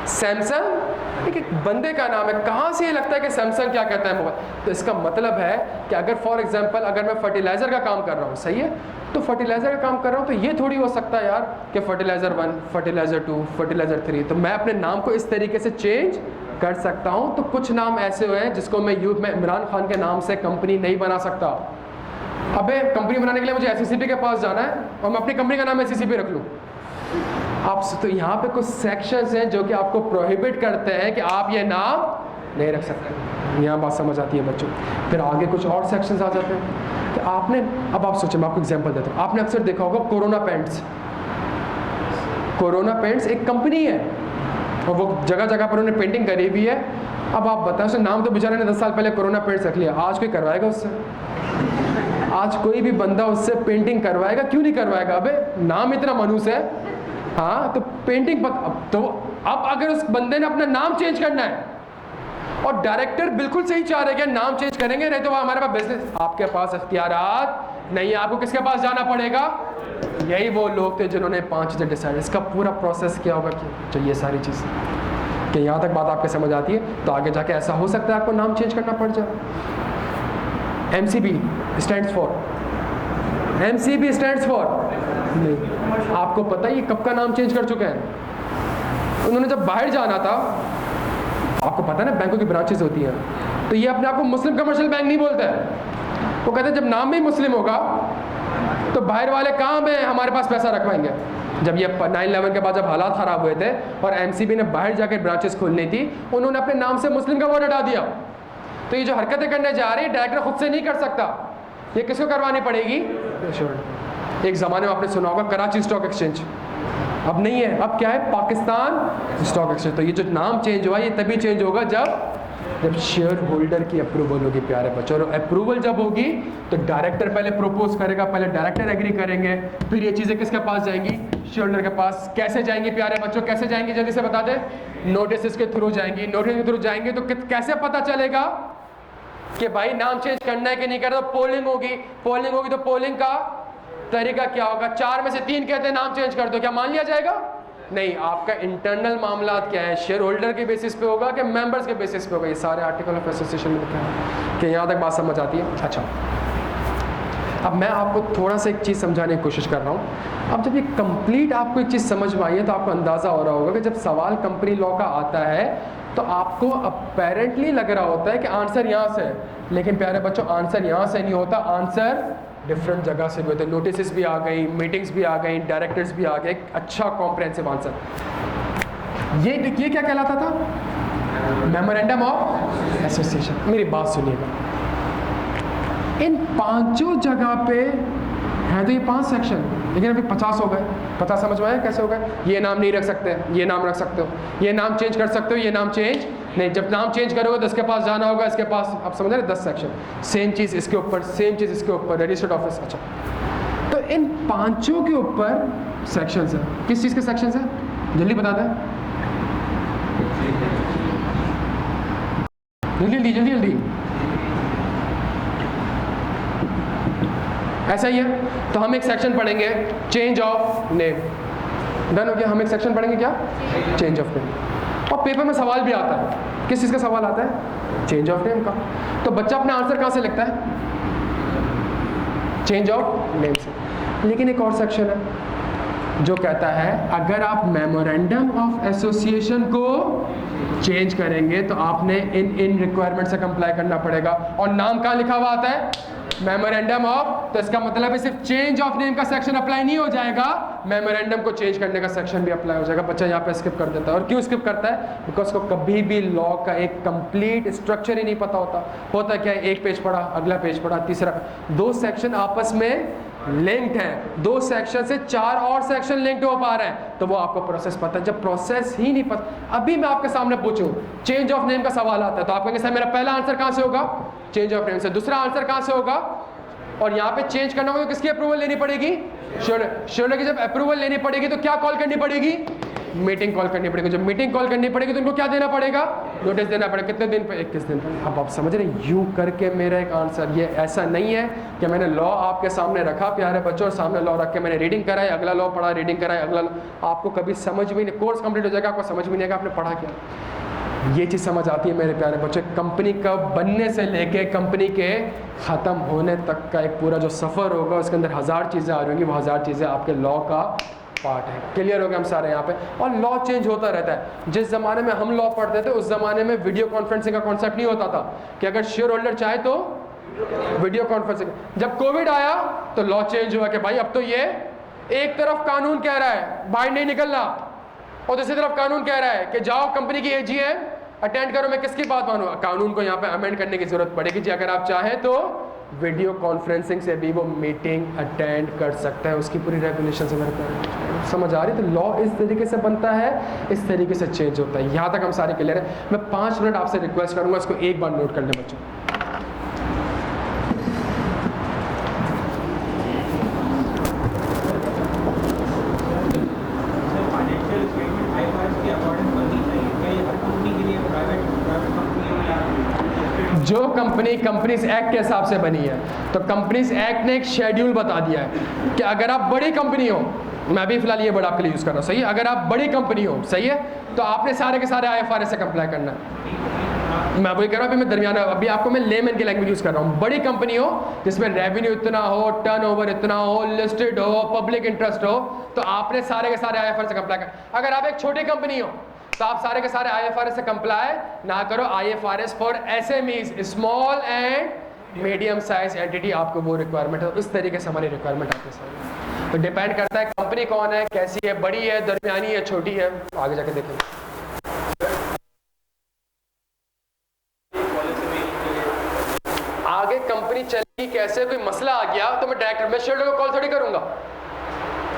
सैमसंग एक बंदे का नाम है। कहाँ से ये लगता है कि सैमसंग क्या कहता है मोबाइल? तो इसका मतलब है कि अगर फॉर एग्जांपल अगर मैं फर्टिलाइजर का काम कर रहा हूँ, सही है, तो फर्टिलाइजर का काम कर रहा हूँ, तो ये थोड़ी हो सकता है यार कि फर्टिलाइजर 1, फर्टिलाइजर 2, फर्टिलाइजर 3, तो मैं अपने नाम को इस तरीके से चेंज कर सकता हूँ। तो कुछ नाम ऐसे हुए हैं जिसको मैं इमरान खान के नाम से कंपनी नहीं बना सकता। अबे कंपनी बनाने के लिए मुझे SCCP के पास जाना है और मैं अपनी कंपनी का नाम SCCP रख लूँ। आप तो यहाँ पे कुछ सेक्शंस हैं जो कि आपको प्रोहिबिट करते हैं कि आप ये नाम नहीं रख सकते। यहाँ बात समझ आती है बच्चों। फिर आगे कुछ और सेक्शंस आ जाते हैं कि आपने, अब आप सोचें, मैं आपको एग्जांपल देता हूँ। आपने अक्सर देखा होगा कोरोना पैंट्स, कोरोना पैंट्स एक कंपनी है और वो जगह जगह पर उन्होंने पेंटिंग करी हुई है। अब आप बताओ, उसने नाम तो बेचारे ने 10 साल पहले कोरोना पैंट्स रख लिया, आज कोई करवाएगा उससे? आज कोई भी बंदा उससे पेंटिंग करवाएगा? क्यों नहीं करवाएगा? अबे नाम इतना मनूस है। हाँ, तो पेंटिंग तो अब अगर उस बंदे ने अपना नाम चेंज करना है और डायरेक्टर बिल्कुल सही चाह रहे हैं नाम चेंज करेंगे, नहीं तो हमारे पास बिजनेस, आपके पास इख्तियारात नहीं, आपको किसके पास जाना पड़ेगा? यही वो लोग थे जिन्होंने 5 चीज़ें डिसाइड। इसका पूरा प्रोसेस क्या होगा कि ये सारी चीज़ कि यहाँ तक बात आपके समझ आती है, तो आगे जाके ऐसा हो सकता है आपको नाम चेंज करना पड़ जाए। MCB stands for, MCB stands for नहीं, आपको पता है ये कब का नाम चेंज कर चुके हैं? उन्होंने जब बाहर जाना था, आपको पता है ना बैंकों की ब्रांचेस होती हैं, तो ये अपने आप को मुस्लिम कमर्शियल बैंक नहीं बोलता है। वो कहते हैं जब नाम में ही मुस्लिम होगा तो बाहर वाले कहाँ में हमारे पास पैसा रखवाएंगे। जब ये 9/11 के बाद जब हालात ख़राब हुए थे और MCB ने बाहर जाकर ब्रांचेस खोलनी थी, उन्होंने अपने नाम से मुस्लिम का वर्ड हटा दिया। तो ये जो हरकतें करने जा रही है डायरेक्टर खुद से नहीं कर सकता, ये किसको करवानी पड़ेगी? एक ज़माने में आपने सुना होगा कराची स्टॉक एक्सचेंज, अब नहीं है, अब क्या है? Pakistan stock exchange. तो ये जो नाम चेंज हुआ ये तभी चेंज होगा जब शेयर होल्डर की अप्रूवल होगी प्यारे बच्चों। और अप्रूवल जब होगी तो डायरेक्टर पहले प्रपोज करेगा, पहले डायरेक्टर एग्री करेंगे, फिर ये चीज़ें किसके पास जाएंगी? शेयर होल्डर के पास। कैसे जाएंगी प्यारे बच्चों, कैसे जाएंगी? जल्दी से बता दें। नोटिस के थ्रू जाएंगी। नोटिस के थ्रू जाएंगे तो कैसे पता चलेगा कि भाई नाम चेंज करना है कि नहीं करना? तो पोलिंग होगी, पोलिंग होगी तो पोलिंग का तरीका क्या होगा? 4 में से 3 कहते हैं नाम चेंज कर दो, क्या मान लिया जाएगा? नहीं, आपका इंटरनल मामला क्या है? शेयर होल्डर के बेसिस पे होगा कि मेंबर्स के बेसिस पे होगा? ये सारे आर्टिकल ऑफ एसोसिएशन में लिखा है कि यहाँ तक बात समझ आती है। अच्छा, अब मैं आपको थोड़ा सा एक चीज़ समझाने की कोशिश कर रहा हूँ। अब जब ये कंप्लीट आपको एक चीज़ समझ में आई है तो आपको अंदाज़ा हो रहा होगा कि जब सवाल कंपनी लॉ का आता है तो आपको अपेरेंटली लग रहा होता है कि आंसर यहाँ से है, लेकिन प्यारे बच्चों आंसर यहाँ से नहीं होता, आंसर डिफरेंट जगह से भी होते हैं। नोटिस भी आ गई, मीटिंग्स भी आ गई, डायरेक्टर्स भी आ गए, अच्छा कॉम्प्रहेंसिव आंसर। ये क्या कहलाता था? Memorandum of association. मेरी बात सुनिएगा, इन 5 जगह पे है तो ये 5 सेक्शन, लेकिन अभी 50 हो गए। 50 समझ में आया कैसे हो गए? ये नाम नहीं रख सकते, ये नाम रख सकते हो, ये नाम चेंज कर सकते हो, ये नाम चेंज नहीं। जब नाम चेंज करोगे तो इसके पास जाना होगा, इसके पास, आप समझ रहे? 10 सेक्शन, सेम चीज़ इसके ऊपर, सेम चीज़ इसके ऊपर, रजिस्टर्ड ऑफिस। अच्छा, तो इन 5 के ऊपर सेक्शंस हैं। किस चीज़ के सेक्शंस हैं? जल्दी बता दें, जल्दी जल्दी जल्दी जल्दी। ऐसा ही है, तो हम एक सेक्शन पढ़ेंगे चेंज ऑफ नेम। डन हो गया? हम एक सेक्शन पढ़ेंगे क्या? Change of name. और पेपर में सवाल भी आता है। किस चीज़ का सवाल आता है? चेंज ऑफ नेम का। तो बच्चा अपना आंसर कहाँ से लिखता है? चेंज ऑफ नेम से। लेकिन एक और सेक्शन है जो कहता है अगर आप मेमोरेंडम ऑफ एसोसिएशन को चेंज करेंगे तो आपने इन रिक्वायरमेंट से कंप्लाई करना पड़ेगा। और नाम कहाँ लिखा हुआ आता है? Memorandum of. तो इसका मतलब है सिर्फ चेंज ऑफ नेम का सेक्शन अप्लाई नहीं हो जाएगा, मेमोरेंडम को चेंज करने का सेक्शन भी अप्लाई हो जाएगा। बच्चा यहाँ पे स्किप कर देता है। और क्यों स्किप करता है? बिकॉज उसको कभी भी लॉ का एक कंप्लीट स्ट्रक्चर ही नहीं पता होता क्या है? एक पेज पढ़ा, अगला पेज पढ़ा, तीसरा। 2 सेक्शन आपस में लिंक्ड है, 2 सेक्शन से 4 और सेक्शन लिंक्ड हो पा रहे हैं, तो वो आपको प्रोसेस पता है। जब प्रोसेस ही नहीं पता, अभी मैं आपके सामने पूछूं चेंज ऑफ नेम का सवाल आता है तो आप कहेंगे सर मेरा पहला आंसर कहाँ से होगा? चेंज ऑफ नेम से। दूसरा आंसर कहाँ से होगा? और यहाँ पे चेंज करना होगा तो किसकी अप्रूवल लेनी पड़ेगी? शेयर होल्डर की। जब अप्रूवल लेनी पड़ेगी तो क्या कॉल करनी पड़ेगी? मीटिंग कॉल करनी पड़ेगी। जब मीटिंग कॉल करनी पड़ेगी तो उनको क्या देना पड़ेगा? नोटिस देना पड़ेगा। कितने दिन पे? 21 दिन पे। अब आप समझ रहे हैं, यूँ करके मेरा एक आंसर, ये ऐसा नहीं है कि मैंने लॉ आपके सामने रखा प्यारे बच्चों, और सामने लॉ रख के मैंने रीडिंग कराई, अगला लॉ पढ़ा, रीडिंग कराई, अगला आपको कभी समझ भी नहीं, कोर्स कंप्लीट हो जाएगा, आपको समझ भी नहीं आएगा आपने पढ़ा क्या। ये चीज़ समझ आती है मेरे प्यारे बच्चे, कंपनी का बनने से लेके कंपनी के ख़त्म होने तक का एक पूरा जो सफ़र होगा उसके अंदर 1000 चीज़ें आ रही होंगी, वो 1000 चीज़ें आपके लॉ का पार्ट है। क्लियर हो गया हम सारे यहाँ पे? और लॉ चेंज होता रहता है। जिस ज़माने में हम लॉ पढ़ते थे उस ज़माने में वीडियो कॉन्फ्रेंसिंग का कॉन्सेप्ट नहीं होता था कि अगर शेयर होल्डर चाहे तो वीडियो कॉन्फ्रेंसिंग। जब कोविड आया तो लॉ चेंज हुआ कि भाई अब तो ये एक तरफ कानून कह रहा है बाहर नहीं निकलना, और दूसरी तरफ कानून कह रहा है कि जाओ कंपनी की एजीएम अटेंड करो, मैं किसकी बात मानूं? कानून को यहाँ पे अमेंड करने की जरूरत पड़ेगी जी। अगर आप चाहें तो वीडियो कॉन्फ्रेंसिंग से भी वो मीटिंग अटेंड कर सकता है, उसकी पूरी रेगुलेशन से समझ आ रही है। तो लॉ इस तरीके से बनता है, इस तरीके से चेंज होता है। यहाँ तक हम सारे क्लियर है। मैं 5 मिनट आपसे रिक्वेस्ट करूँगा, इसको एक बार नोट कर लें बच्चों। जो कंपनीज एक्ट के हिसाब से बनी है, तो कंपनीज एक्ट ने एक शेड्यूल बता दिया है कि अगर आप बड़ी कंपनी हो, मैं भी फिलहाल ये वर्ड आपके लिए यूज़ कर रहा हूँ, सही है? अगर आप बड़ी कंपनी हो, सही है, तो आपने सारे के सारे IFRS से कंप्लाई करना है। मैं वही कह रहा हूँ, अभी मैं दरमियाना, अभी आपको मैं लेमन की लैंग्वेज यूज़ कर रहा हूँ। बड़ी कंपनी हो जिसमें रेवेन्यू इतना हो, टर्नओवर इतना हो, लिस्टेड हो, पब्लिक इंटरेस्ट हो, तो आपने सारे के सारे IFRS से कंप्लाई कर। अगर आप एक छोटी कंपनी हो तो आप सारे के सारे IFRS से कंप्लाई ना करो। IFRS for SMEs, small and medium size entity, आपको वो रिक्वायरमेंट है। इस तरीके से हमारी रिक्वायरमेंट आती है। तो डिपेंड करता है कंपनी कौन है, कैसी है, बड़ी है, दरमियानी है, छोटी है, आगे जाके देखेंगे। आगे कंपनी चलेगी कैसे, कोई मसला आ गया तो मैं डायरेक्टर, मैं शेयर होल्डर को कॉल थोड़ी करूंगा।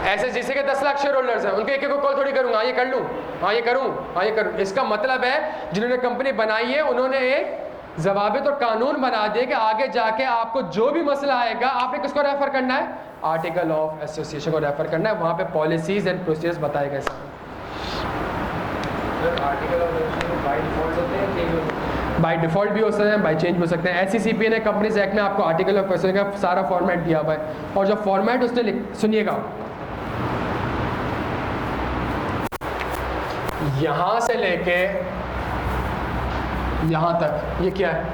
ऐसे जिसके 10 लाख शेयर होल्डर्स हैं उनके एक को कॉल थोड़ी करूंगा, हाँ ये कर लूँ, हाँ ये करूँ, हाँ ये करूँ। इसका मतलब है जिन्होंने कंपनी बनाई है उन्होंने एक ज़वाबित और कानून बना दिए कि आगे जाके आपको जो भी मसला आएगा आपने किसको रेफर करना है? आर्टिकल ऑफ एसोसिएशन को रेफर करना है। वहाँ पे पॉलिसीज एंड प्रोसीजर्स बताए गए सारे। बाय डिफॉल्ट भी हो सकते हैं, बाय चेंज हो सकते हैं। SCCPA ने कंपनीज एक्ट में आपको आर्टिकल ऑफ एसोसिएशन का सारा फॉर्मेट दिया हुआ है, और जो फॉर्मेट उसने सुनिएगा, यहाँ से लेके यहाँ तक ये क्या है?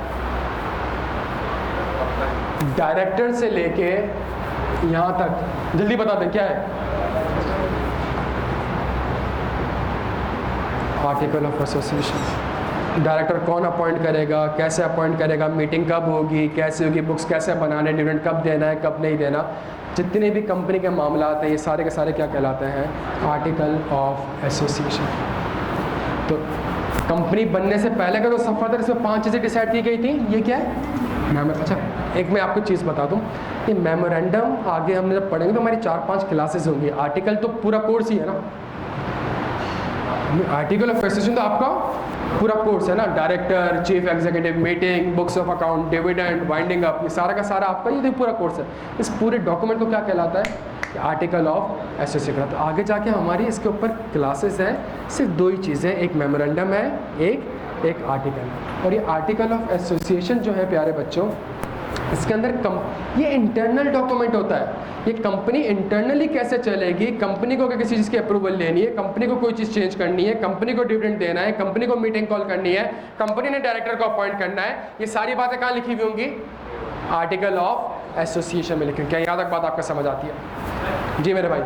डायरेक्टर से लेके यहाँ तक, जल्दी बता दें क्या है? Article of association. डायरेक्टर कौन अपॉइंट करेगा, कैसे अपॉइंट करेगा, मीटिंग कब होगी, कैसे होगी, बुक्स कैसे बनाने, डिविडेंड कब देना है, कब नहीं देना, जितने भी कंपनी के मामला आते हैं ये सारे के सारे क्या कहलाते हैं? Article of association. तो कंपनी बनने से पहले का जो सफ़र था इसमें 5 चीज़ें डिसाइड की गई थी। ये क्या है? अच्छा, एक मैं आपको चीज़ बता दूं कि मेमोरेंडम आगे हमने जब पढ़ेंगे तो हमारी 4-5 क्लासेस होंगी। आर्टिकल तो पूरा कोर्स ही है ना, आर्टिकल ऑफ एसोसिएशन तो आपका पूरा कोर्स है ना। Director, chief executive, meeting, books of account, dividend, winding up, ये सारा का सारा आपका ये पूरा कोर्स है। इस पूरे डॉक्यूमेंट को क्या कहलाता है? Article of association. तो आगे जाके हमारी इसके ऊपर क्लासेस हैं, सिर्फ 2 ही चीज़ें, एक मेमोरेंडम है, एक आर्टिकल। और ये आर्टिकल ऑफ एसोसिएशन जो है प्यारे बच्चों, इसके अंदर ये इंटरनल डॉक्यूमेंट होता है। ये कंपनी इंटरनली कैसे चलेगी, कंपनी को किसी चीज़ की अप्रूवल लेनी है, कंपनी को कोई चीज़ चेंज करनी है, कंपनी को डिविडेंड देना है, कंपनी को मीटिंग कॉल करनी है, कंपनी ने डायरेक्टर को अपॉइंट करना है, ये सारी बातें कहाँ लिखी हुई होंगी? आर्टिकल ऑफ एसोसिएशन में लिखी। क्या यहाँ तक बात आपको समझ आती है? जी मेरे भाई।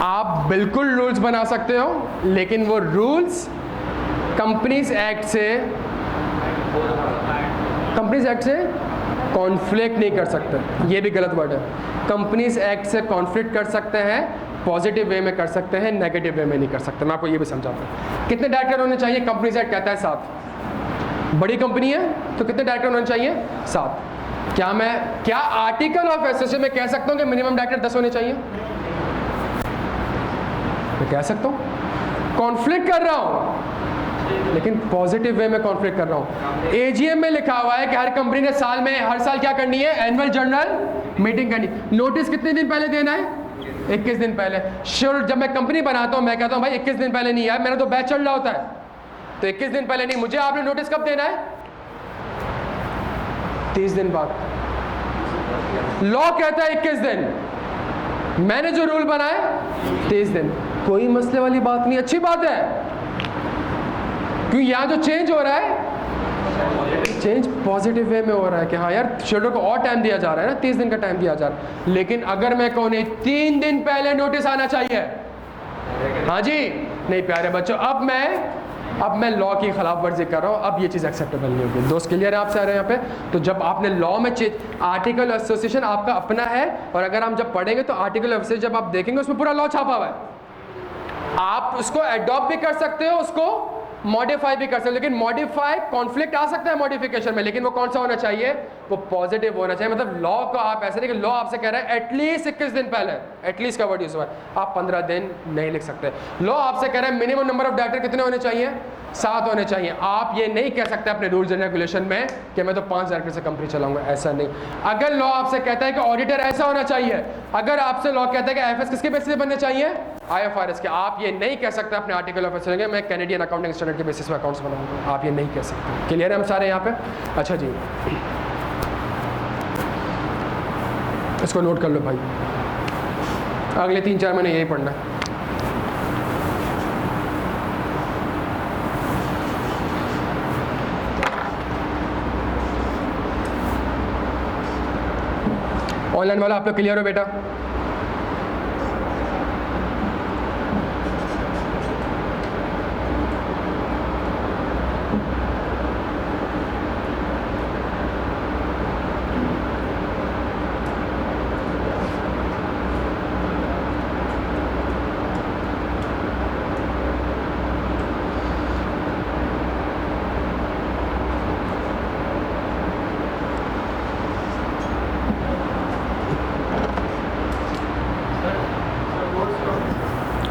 आप बिल्कुल रूल्स बना सकते हो, लेकिन वो रूल्स कंपनीज एक्ट से कॉन्फ्लिक्ट नहीं कर सकते। ये भी गलत वर्ड है। कंपनीज एक्ट से कॉन्फ्लिक्ट कर सकते हैं, पॉजिटिव वे में कर सकते हैं, नेगेटिव वे में नहीं कर सकते। मैं आपको ये भी समझाता हूँ। कितने डायरेक्टर होने चाहिए? कंपनीज एक्ट कहता है 7। बड़ी कंपनी है तो कितने डायरेक्टर होने चाहिए? 7। क्या आर्टिकल ऑफ एसोसिएशन में कह सकता हूँ कि मिनिमम डायरेक्टर 10 होने चाहिए? मैं कह सकता हूँ। कॉन्फ्लिक्ट कर रहा हूँ, लेकिन पॉजिटिव वे में कॉन्फ्लिक्ट कर रहा हूँ। एजीएम में लिखा हुआ है कि हर कंपनी ने हर साल क्या करनी है, एनुअल जनरल मीटिंग करनी। नोटिस कितने दिन पहले देना है? 21 दिन पहले। श्योर, जब मैं कंपनी बनाता हूँ मैं कहता हूँ भाई 21 दिन पहले नहीं आया, मेरा तो बैच चल रहा होता है, तो 21 दिन पहले नहीं, मुझे आपने नोटिस कब देना है? 30 दिन बाद। लॉ कहता है 21 दिन, मैंने जो रूल बनाए 30 दिन। कोई मसले वाली बात नहीं, अच्छी बात है, क्योंकि यहां जो चेंज हो रहा है, चेंज पॉजिटिव वे में हो रहा है कि हाँ यार शेड्यूल को और टाइम दिया जा रहा है ना, 30 दिन का टाइम दिया जा रहा है। लेकिन अगर मैं कहूँ नहीं 3 दिन पहले नोटिस आना चाहिए, हाँ जी, नहीं प्यारे बच्चों, अब मैं लॉ की खिलाफ वर्जी कर रहा हूँ, अब ये चीज़ एक्सेप्टेबल नहीं होगी। दोस्त क्लियर है आपसे आ रहे हैं यहाँ पे? तो जब आपने लॉ में आर्टिकल एसोसिएशन आपका अपना है, और अगर हम जब पढ़ेंगे तो आर्टिकल एसोसिएशन जब आप देखेंगे उसमें पूरा लॉ छापा हुआ है। आप उसको एडॉप्ट भी कर सकते हो, उसको मॉडिफाई भी कर सकते हो, लेकिन मॉडिफाई कॉन्फ्लिक्ट आ सकता है मॉडिफिकेशन में, लेकिन वो कौन सा होना चाहिए? वो पॉजिटिव होना चाहिए। मतलब लॉ को आप ऐसे नहीं कि लॉ आपसे कह रहा है एटलीस्ट 21 दिन पहले, एटलीस्ट का वर्ड यूज हुआ है, आप 15 दिन नहीं लिख सकते। लॉ आपसे कह रहा है मिनिमम नंबर ऑफ डायरेक्टर कितने होने चाहिए? 7 होने चाहिए। आप ये नहीं कह सकते अपने रूल्स एंड रेगुलेशन में कि मैं तो 5 डायरेक्टर से कंपनी चलाऊंगा, ऐसा नहीं। अगर लॉ आपसे कहता है कि ऑडिटर ऐसा होना चाहिए, अगर आपसे लॉ कहता है कि आईएफएस किसके बेसिस पे बनने चाहिए? IFRS के, आप ये नहीं कह सकते अपने आर्टिकल ऑफ एसोसिएशन मैं कैनेडियन अकाउंटिंग स्टैंडर्ड के बेसिस पे अकाउंट्स बनाऊंगा, आप ये नहीं कह सकते। क्लियर है हम सारे यहाँ पे? अच्छा जी, इसको नोट कर लो भाई, अगले 3-4 महीने यही पढ़ना है। ऑनलाइन वाला आप लोग क्लियर हो बेटा?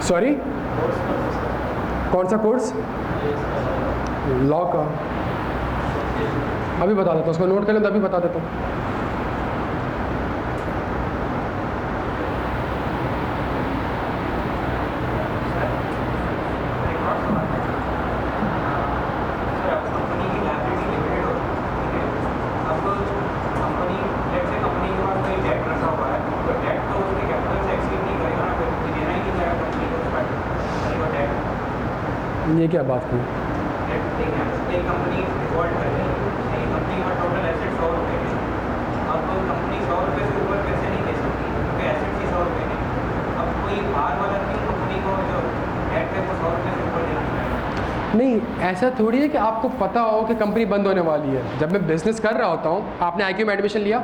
सॉरी, कौन सा कोर्स? लॉ का? अभी बता देता हूँ, उसको नोट कर लें तो अभी बता देता हूँ। ये क्या बात की? नहीं, ऐसा थोड़ी है कि आपको पता हो कि कंपनी बंद होने वाली है। जब मैं बिजनेस कर रहा होता हूँ, आपने IQ में एडमिशन लिया?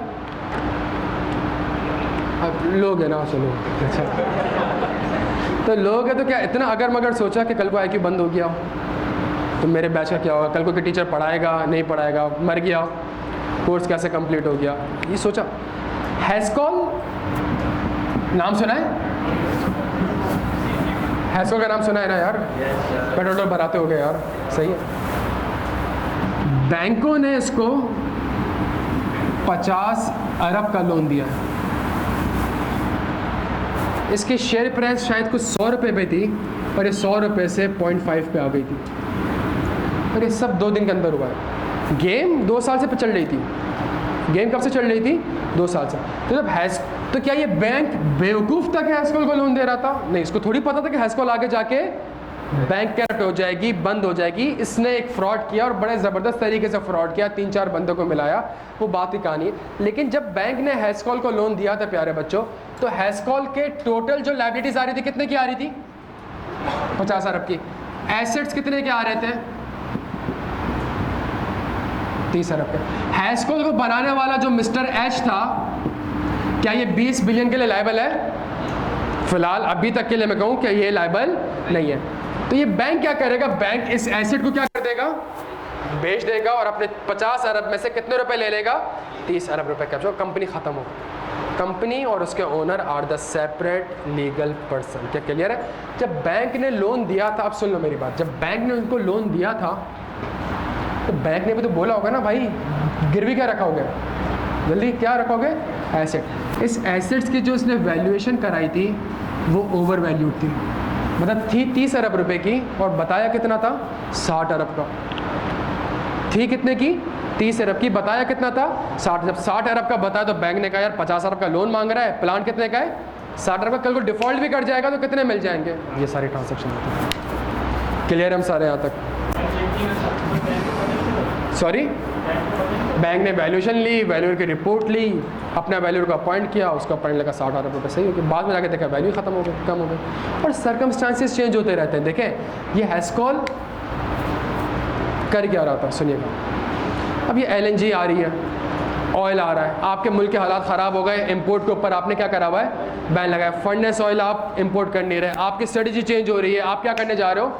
अब लोग है ना, चलो अच्छा, तो लोग है तो क्या इतना अगर मगर सोचा कि कल को IQ बंद हो गया तो मेरे बैच का क्या होगा, कल को कि टीचर पढ़ाएगा नहीं पढ़ाएगा, मर गया, कोर्स कैसे कंप्लीट हो गया, ये सोचा। हैस्कॉल नाम सुना है? हैस्कॉल का नाम सुना है ना यार? पेट्रोल भराते हो गए यार, सही है। बैंकों ने इसको 50 अरब का लोन दिया है। इसकी शेयर प्राइस शायद कुछ 100 रुपये पे थी, और ये 100 रुपये से 0.5 पे आ गई थी, और ये सब 2 दिन के अंदर हुआ है। गेम 2 साल से चल रही थी। गेम कब से चल रही थी? 2 साल से। तो जब तो क्या ये बैंक बेवकूफ़ था कि हैस्कॉल को लोन दे रहा था? नहीं, इसको थोड़ी पता था कि हैस्कॉल आगे जाके बैंक करप्ट हो जाएगी, बंद हो जाएगी। इसने एक फ्रॉड किया और बड़े ज़बरदस्त तरीके से फ्रॉड किया, 3-4 बंदों को मिलाया, वो बात की कहानी है। लेकिन जब बैंक ने हैस्कॉल को लोन दिया था प्यारे बच्चों, तो हैस्कॉल के टोटल जो लायबिलिटीज़ आ रही थी, कितने की आ रही थी? 50 अरब की। एसेट्स कितने के आ रहे थे? 30 अरब के। हैस्कॉल को बनाने वाला जो मिस्टर एच था, क्या ये 20 बिलियन के लिए लायबल है? फिलहाल अभी तक के लिए मैं कहूँ कि ये लायबल नहीं है। तो ये बैंक क्या करेगा? बैंक इस एसेट को क्या कर देगा? बेच देगा, और अपने 50 अरब में से कितने रुपए ले लेगा? 30 अरब रुपए का, जो कंपनी खत्म होगा। कंपनी और उसके owner are the separate legal person. क्या क्लियर है? जब बैंक ने लोन दिया था, अब सुन लो मेरी बात, जब बैंक ने उनको लोन दिया था तो बैंक ने भी तो बोला होगा ना भाई गिरवी क्या रखोगे, जल्दी क्या रखोगे, एसेट। इस एसेट्स की जो उसने वैल्यूएशन कराई थी वो ओवर वैल्यूड थी, मतलब थी 30 अरब रुपए की और बताया कितना था, 60 अरब का। थी कितने की, 30 अरब की, बताया कितना था, 60। जब 60 अरब का बताया तो बैंक ने कहा यार 50 अरब का लोन मांग रहा है, प्लान कितने का है, 60 अरब का, कल को डिफॉल्ट भी कर जाएगा तो कितने मिल जाएंगे। ये सारी ट्रांजेक्शन होती है। क्लियर है हम सारे यहाँ तक? सॉरी, बैंक ने वैल्यूएशन ली, वैल्यूअर की रिपोर्ट ली, अपना वैल्यूअर को अपॉइंट किया, उसका अपॉइंट लगा 60 अरब रुपये, सही हो गया। बाद में जाके देखा वैल्यू खत्म हो गई, कम हो गई। और सर्कमस्टांसेस चेंज होते रहते हैं। देखें ये हैस्कॉल कर क्या रहा था, सुनिएगा। अब ये LNG आ रही है, ऑयल आ रहा है, आपके मुल्क के हालात ख़राब हो गए, इंपोर्ट के ऊपर आपने क्या करा हुआ है, बैन लगाया। फर्नेस ऑयल आप इंपोर्ट कर नहीं रहे, आपकी स्ट्रेटजी चेंज हो रही है, आप क्या करने जा रहे हो,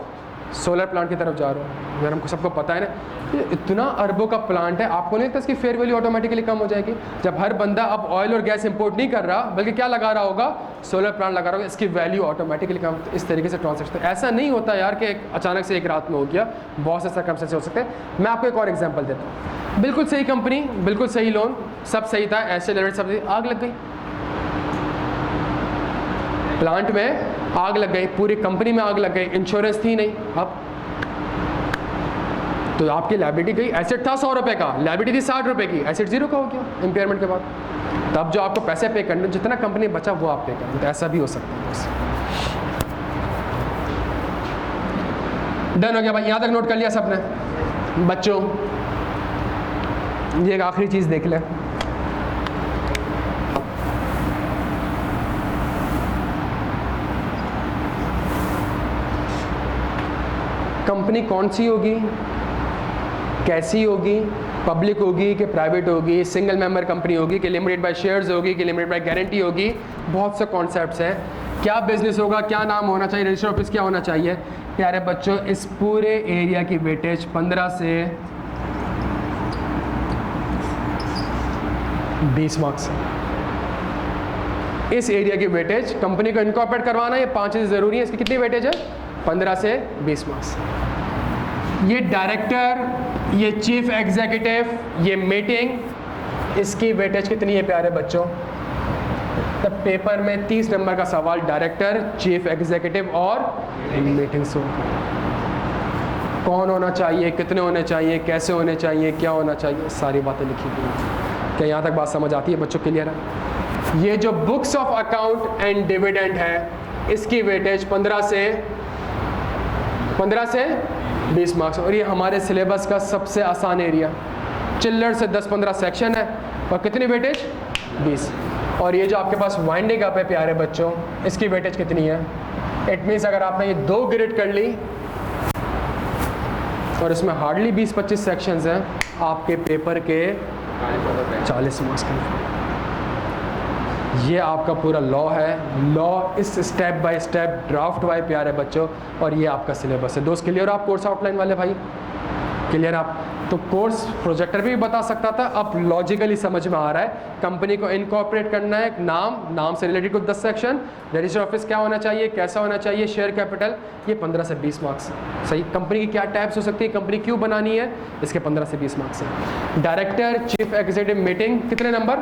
सोलर प्लांट की तरफ जा रहे हो। अगर हमको सबको पता है ना, ये इतना अरबों का प्लांट है, आपको नहीं लगता इसकी फेयर वैल्यू ऑटोमेटिकली कम हो जाएगी जब हर बंदा अब ऑयल और गैस इंपोर्ट नहीं कर रहा बल्कि क्या लगा रहा होगा, सोलर प्लांट लगा रहा होगा, इसकी वैल्यू ऑटोमेटिकली कम। इस तरीके से ट्रांजेक्शन ऐसा नहीं होता यार कि अचानक से एक रात में हो गया, बहुत से सर्कमस्टेंसेस हो सकते हैं। मैं आपको एक और एग्जाम्पल देता हूँ। बिल्कुल सही कंपनी, बिल्कुल सही लोन, सब सही था, ऐसे लेवरेज सब सही, आग लग गई, प्लांट में आग लग गई, पूरी कंपनी में आग लग गई, इंश्योरेंस थी नहीं, अब तो आपकी लायबिलिटी गई। एसेट था 100 रुपये का, लायबिलिटी थी 60 रुपये की, एसेट 0 का हो गया इम्पेयरमेंट के बाद। तब जो आपको पैसे पे करने, जितना कंपनी बचा वो आप पे करना, तो ऐसा भी हो सकता है। डन हो गया भाई, यहाँ तक नोट कर लिया सबने? बच्चों ये एक आखिरी चीज़ देख ले, कंपनी कौन सी होगी, कैसी होगी, पब्लिक होगी कि प्राइवेट होगी, सिंगल मेंबर कंपनी होगी कि लिमिटेड बाय शेयर्स होगी कि लिमिटेड बाय गारंटी होगी, बहुत से कॉन्सेप्ट्स हैं। क्या बिजनेस होगा, क्या नाम होना चाहिए, रजिस्टर ऑफिस क्या होना चाहिए। प्यारे बच्चों इस पूरे एरिया की वेटेज 15 से 20 मार्क्स। इस एरिया की वेटेज कंपनी को इनकॉर्पोरेट करवाना, ये 5 चीज़ें ज़रूरी है, इसकी कितनी वेटेज है, 15 से 20 मार्क्स। ये डायरेक्टर, ये चीफ एग्जीक्यूटिव, ये मीटिंग, इसकी वेटेज कितनी है प्यारे बच्चों। तब पेपर में 30 नंबर का सवाल डायरेक्टर, चीफ एग्जीक्यूटिव और मीटिंग्स हो, कौन होना चाहिए, कितने होने चाहिए, कैसे होने चाहिए, क्या होना चाहिए, सारी बातें लिखी हुई हैं। क्या यहाँ तक बात समझ आती है बच्चों, क्लियर है? ये जो books of account and dividend है, इसकी वेटेज 15 से 20 मार्क्स। और ये हमारे सिलेबस का सबसे आसान एरिया, चिल्लर से 10-15 सेक्शन है और कितनी वेटेज, 20। और ये जो आपके पास वाइंडिंग अप है प्यारे बच्चों, इसकी वेटेज कितनी है। इट मीन्स अगर आपने ये 2 ग्रेड कर ली और इसमें हार्डली 20-25 सेक्शंस हैं, आपके पेपर के 40 मार्क्स का। ये आपका पूरा लॉ है, लॉ इस step by step draft wise प्यारे बच्चों, और ये आपका सिलेबस है। दोस्त क्लियर आप कोर्स आउटलाइन वाले भाई, क्लियर आप? तो कोर्स प्रोजेक्टर भी बता सकता था, अब लॉजिकली समझ में आ रहा है। कंपनी को इनकॉर्पोरेट करना है, नाम से रिलेटेड कुछ 10 सेक्शन, रजिस्टर ऑफिस क्या होना चाहिए, कैसा होना चाहिए, शेयर कैपिटल, ये 15 से 20 मार्क्स। सही, कंपनी की क्या टाइप्स हो सकती है, कंपनी क्यों बनानी है, इसके 15 से 20 मार्क्स है। डायरेक्टर, चीफ एग्जीक्यूटिव, मीटिंग, कितने नंबर,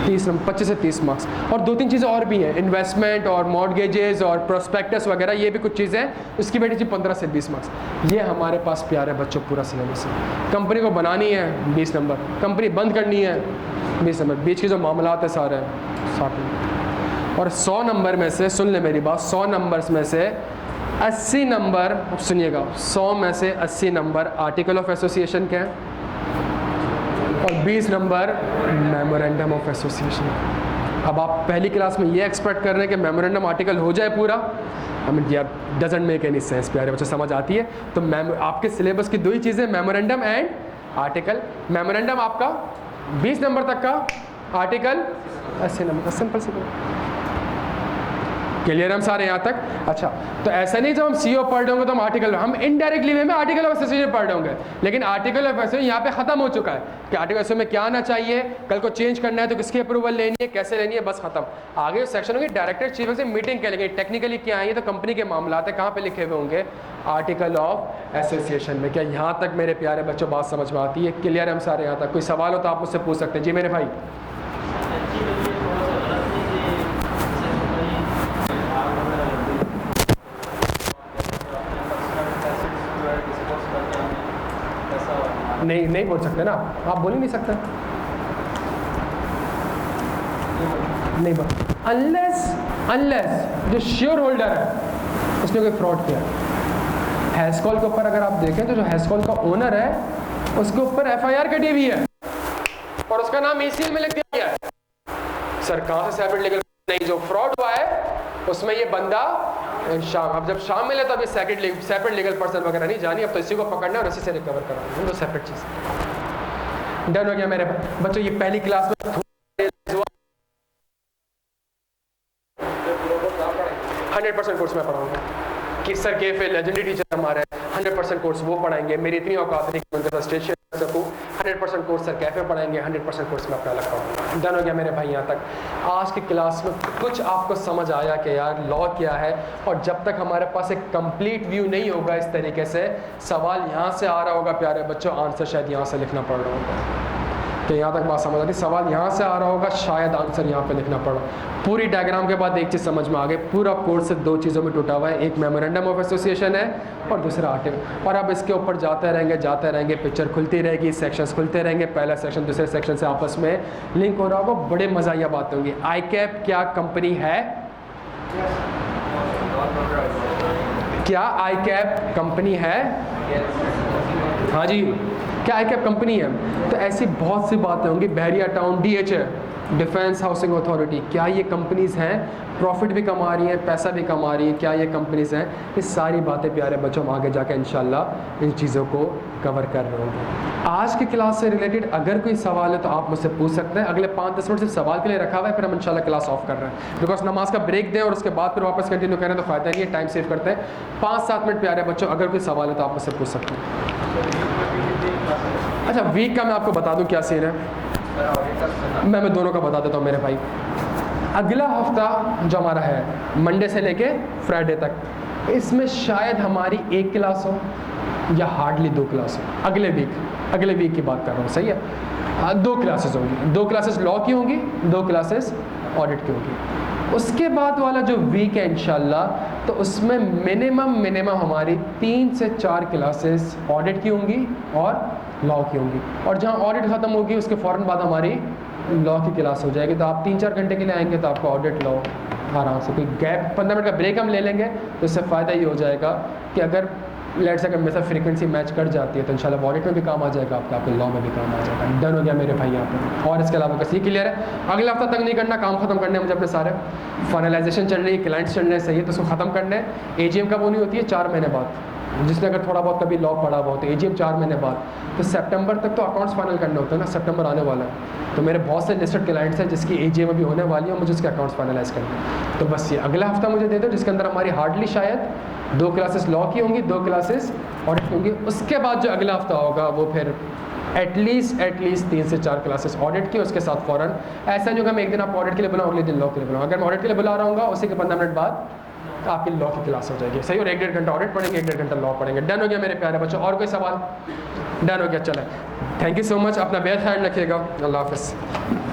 30 नंबर, 25 से 30 मार्क्स। और 2-3 चीज़ें और भी हैं, इन्वेस्टमेंट और मॉर्गेजेस और प्रोस्पेक्टस वगैरह, ये भी कुछ चीज़ें हैं, उसकी वेटेज 15 से 20 मार्क्स। ये हमारे पास प्यारे बच्चों पूरा सिलेबस है। कंपनी को बनानी है 20 नंबर, कंपनी बंद करनी है 20 नंबर, बीच के जो मामलात है सारे 60 नंबर। और 100 नंबर में से, सुन ले मेरी बात, 100 नंबर्स में से 80 नंबर, अब सुनिएगा, 100 में से 80 नंबर आर्टिकल ऑफ एसोसिएशन के हैं और 20 नंबर मेमोरेंडम ऑफ एसोसिएशन। अब आप पहली क्लास में ये एक्सपेक्ट कर रहे हैं कि मेमोरेंडम आर्टिकल हो जाए पूरा, आई मीन यार डजंट मेक एनी सेंस प्यारे बच्चों, समझ आती है? तो आपके सिलेबस की 2 ही चीज़ें, मेमोरेंडम एंड आर्टिकल। मेमोरेंडम आपका 20 नंबर तक का, आर्टिकल 80 नंबर का, सिंपल सी। क्लियर हम सारे यहाँ तक? अच्छा, तो ऐसा नहीं जब हम सीओ पढ़ रहे होंगे तो हम आर्टिकल, हम इनडायरेक्टली वे में आर्टिकल ऑफ एसोसिएशन पढ़ रहे होंगे, लेकिन आर्टिकल ऑफ एसोसिएशन यहाँ पे खत्म हो चुका है कि आर्टिकल एसोसिएशन में क्या आना चाहिए, कल को चेंज करना है तो किसकी अप्रूवल लेनी है, कैसे लेनी है, बस खत्म। आगे सेक्शन होगी डायरेक्टर चीफ से मीटिंग के लिए, टेक्निकली क्या है ये तो कंपनी के मामला है, कहाँ पे लिखे हुए होंगे? आर्टिकल ऑफ एसोसिएशन में। क्या यहाँ तक मेरे प्यारे बच्चों बात समझ में आती है? क्लियर है हम सारे यहाँ तक? कोई सवाल हो तो आप मुझसे पूछ सकते हैं। जी मेरे भाई। नहीं बोल सकते ना आप, बोल ही नहीं सकते, नहीं बोल, अनलेस जो शेयर होल्डर है उसने कोई फ्रॉड किया। हैस्कॉल के ऊपर अगर आप देखें तो जो हैस्कॉल का ओनर है उसके ऊपर एफआईआर कटी हुई है और उसका नाम ईसीएल में लिख दिया गया है। सर कहाँ से सेपरेट लीगल? नहीं, जो फ्रॉड हुआ है उसमें ये बंदा शाम, अब जब शाम मिले तो अभी सेपरेट लीगल पर्सन वगैरह नहीं जानी, अब तो इसी को पकड़ना और इसी से रिकवर करना, वो सेपरेट चीज़। डन हो गया मेरे बच्चों? ये पहली क्लास में 100% कोर्स में पढ़ाऊंगा कि सर के लेजेंडरी टीचर हमारे 100% कोर्स वो पढ़ाएंगे, मेरी इतनी औकात नहीं कि उनके स्टेज शेयर सकूँ। 100% कोर्स सर कैफे पढ़ाएंगे, 100% कोर्स में अपना लग पाऊंगा। डन हो गया मेरे भाई यहाँ तक? आज की क्लास में कुछ आपको समझ आया कि यार लॉ क्या है, और जब तक हमारे पास एक कंप्लीट व्यू नहीं होगा इस तरीके से, सवाल यहाँ से आ रहा होगा प्यारे बच्चों, आंसर शायद यहाँ से लिखना पड़ रहा होगा। तो यहाँ तक बात समझ आती, सवाल यहाँ से आ रहा होगा, शायद आंसर यहाँ पे लिखना पड़ा। पूरी डायग्राम के बाद एक चीज़ समझ में आ गई, पूरा कोर्स सिर्फ 2 चीज़ों में टूटा हुआ है, एक मेमोरेंडम ऑफ एसोसिएशन है और दूसरा आर्टिकल। और अब इसके ऊपर जाते रहेंगे, पिक्चर खुलती रहेगी, सेक्शंस खुलते रहेंगे, पहला सेक्शन दूसरे सेक्शन से आपस में लिंक हो रहा होगा, बड़े मज़ाया बात होंगी। आईकैप क्या कंपनी है? क्या आईकैप कंपनी है? हाँ जी, क्या आईकैप कंपनी है? तो ऐसी बहुत सी बातें होंगी। Bahria town, DHA, defence housing authority, क्या ये कंपनीज़ हैं? प्रॉफिट भी कमा रही हैं, पैसा भी कमा रही हैं, क्या ये कंपनीज़ हैं? ये सारी बातें प्यारे बच्चों हम आगे जाकर इंशाल्लाह इन चीज़ों को कवर कर रहे होंगे। आज की क्लास से रिलेटेड अगर कोई सवाल है तो आप मुझसे पूछ सकते हैं। अगले 5-10 मिनट सिर्फ सवाल के लिए रखा हुआ है, फिर हम इंशाल्लाह क्लास ऑफ कर रहे हैं, बिकॉज नमाज का ब्रेक दें और उसके बाद फिर वापस कंटिन्यू करें तो फ़ायदा नहीं है, टाइम सेव करते हैं। 5-7 मिनट प्यारे बच्चों, अगर कोई सवाल है तो आप मुझसे पूछ सकते हैं। अच्छा, वीक का मैं आपको बता दूं क्या सीन है, मैं दोनों का बता देता हूँ मेरे भाई। अगला हफ्ता जो हमारा है मंडे से लेके फ्राइडे तक, इसमें शायद हमारी 1 क्लास हो या हार्डली 2 क्लास हो। अगले वीक की बात कर रहा हूँ, सही है? 2 क्लासेस होंगी, 2 क्लासेस लॉ की होंगी, 2 क्लासेस ऑडिट की होंगी। उसके बाद वाला जो वीक है इंशाल्लाह, तो उसमें मिनिमम हमारी 3 से 4 क्लासेस ऑडिट की होंगी और लॉ की होंगी, और जहाँ ऑडिट ख़त्म होगी उसके फ़ौरन बाद हमारी लॉ की क्लास हो जाएगी। तो आप 3-4 घंटे के लिए आएंगे तो आपको ऑडिट लॉ आराम से, कोई गैप 15 मिनट का ब्रेक हम ले लेंगे तो इससे फ़ायदा ये हो जाएगा कि अगर लेट से मेरे साथ फ्रीक्वेंसी मैच कर जाती है तो इंशाल्लाह ऑडिट में भी काम आ जाएगा आपका, आपके लॉ में भी काम आ जाएगा। डन हो गया मेरे भाई यहाँ पर? और इसके अलावा कैसे क्लियर है? अगला हफ्ता तक नहीं करना, काम खत्म करने हैं मुझे अपने सारे, फाइनलाइजेशन चल रही है, क्लाइंट्स चल रहे हैं, सही है, तो उसको ख़त्म करना है। एजीएम कब होनी होती है? 4 महीने बाद, जिसने अगर थोड़ा बहुत कभी लॉ पढ़ा हुआ तो एजीएम 4 महीने बाद। तो सितंबर तक तो अकाउंट्स फाइनल करने होते हैं ना, सितंबर आने वाला है, तो मेरे बहुत से लिस्टेड क्लाइंट्स हैं जिसकी एजीएम अभी होने वाली है, मुझे उसके अकाउंट्स फाइनलाइज करने हैं। तो बस ये अगला हफ्ता मुझे दे दो, जिसके अंदर हमारी हार्डली शायद 2 क्लासेस लॉ की होंगी, 2 क्लासेस ऑडिट होंगी। उसके बाद जो अगला हफ्ता होगा वो फिर एटलीस्ट 3 से 4 क्लासेस ऑडिट की, उसके साथ फ़ौरन ऐसा नहीं होगा मैं एक दिन आप ऑडिट के लिए बुलाऊँ, अगले दिन लॉ के लिए बुलाऊँ। अगर मैं ऑडिट के लिए बुला रहा हूँ उसी के 15 मिनट बाद आपकी लॉ की क्लास हो जाएगी, सही। और 1-1.5 घंटा ऑडिट पढ़ेंगे, 1-1.5 घंटा लॉ पढ़ेंगे। डन हो गया मेरे प्यारे बच्चों? और कोई सवाल? डन हो गया, चले। थैंक यू सो मच, अपना बेहद ख्याल रखिएगा, अल्लाह हाफ़िज़।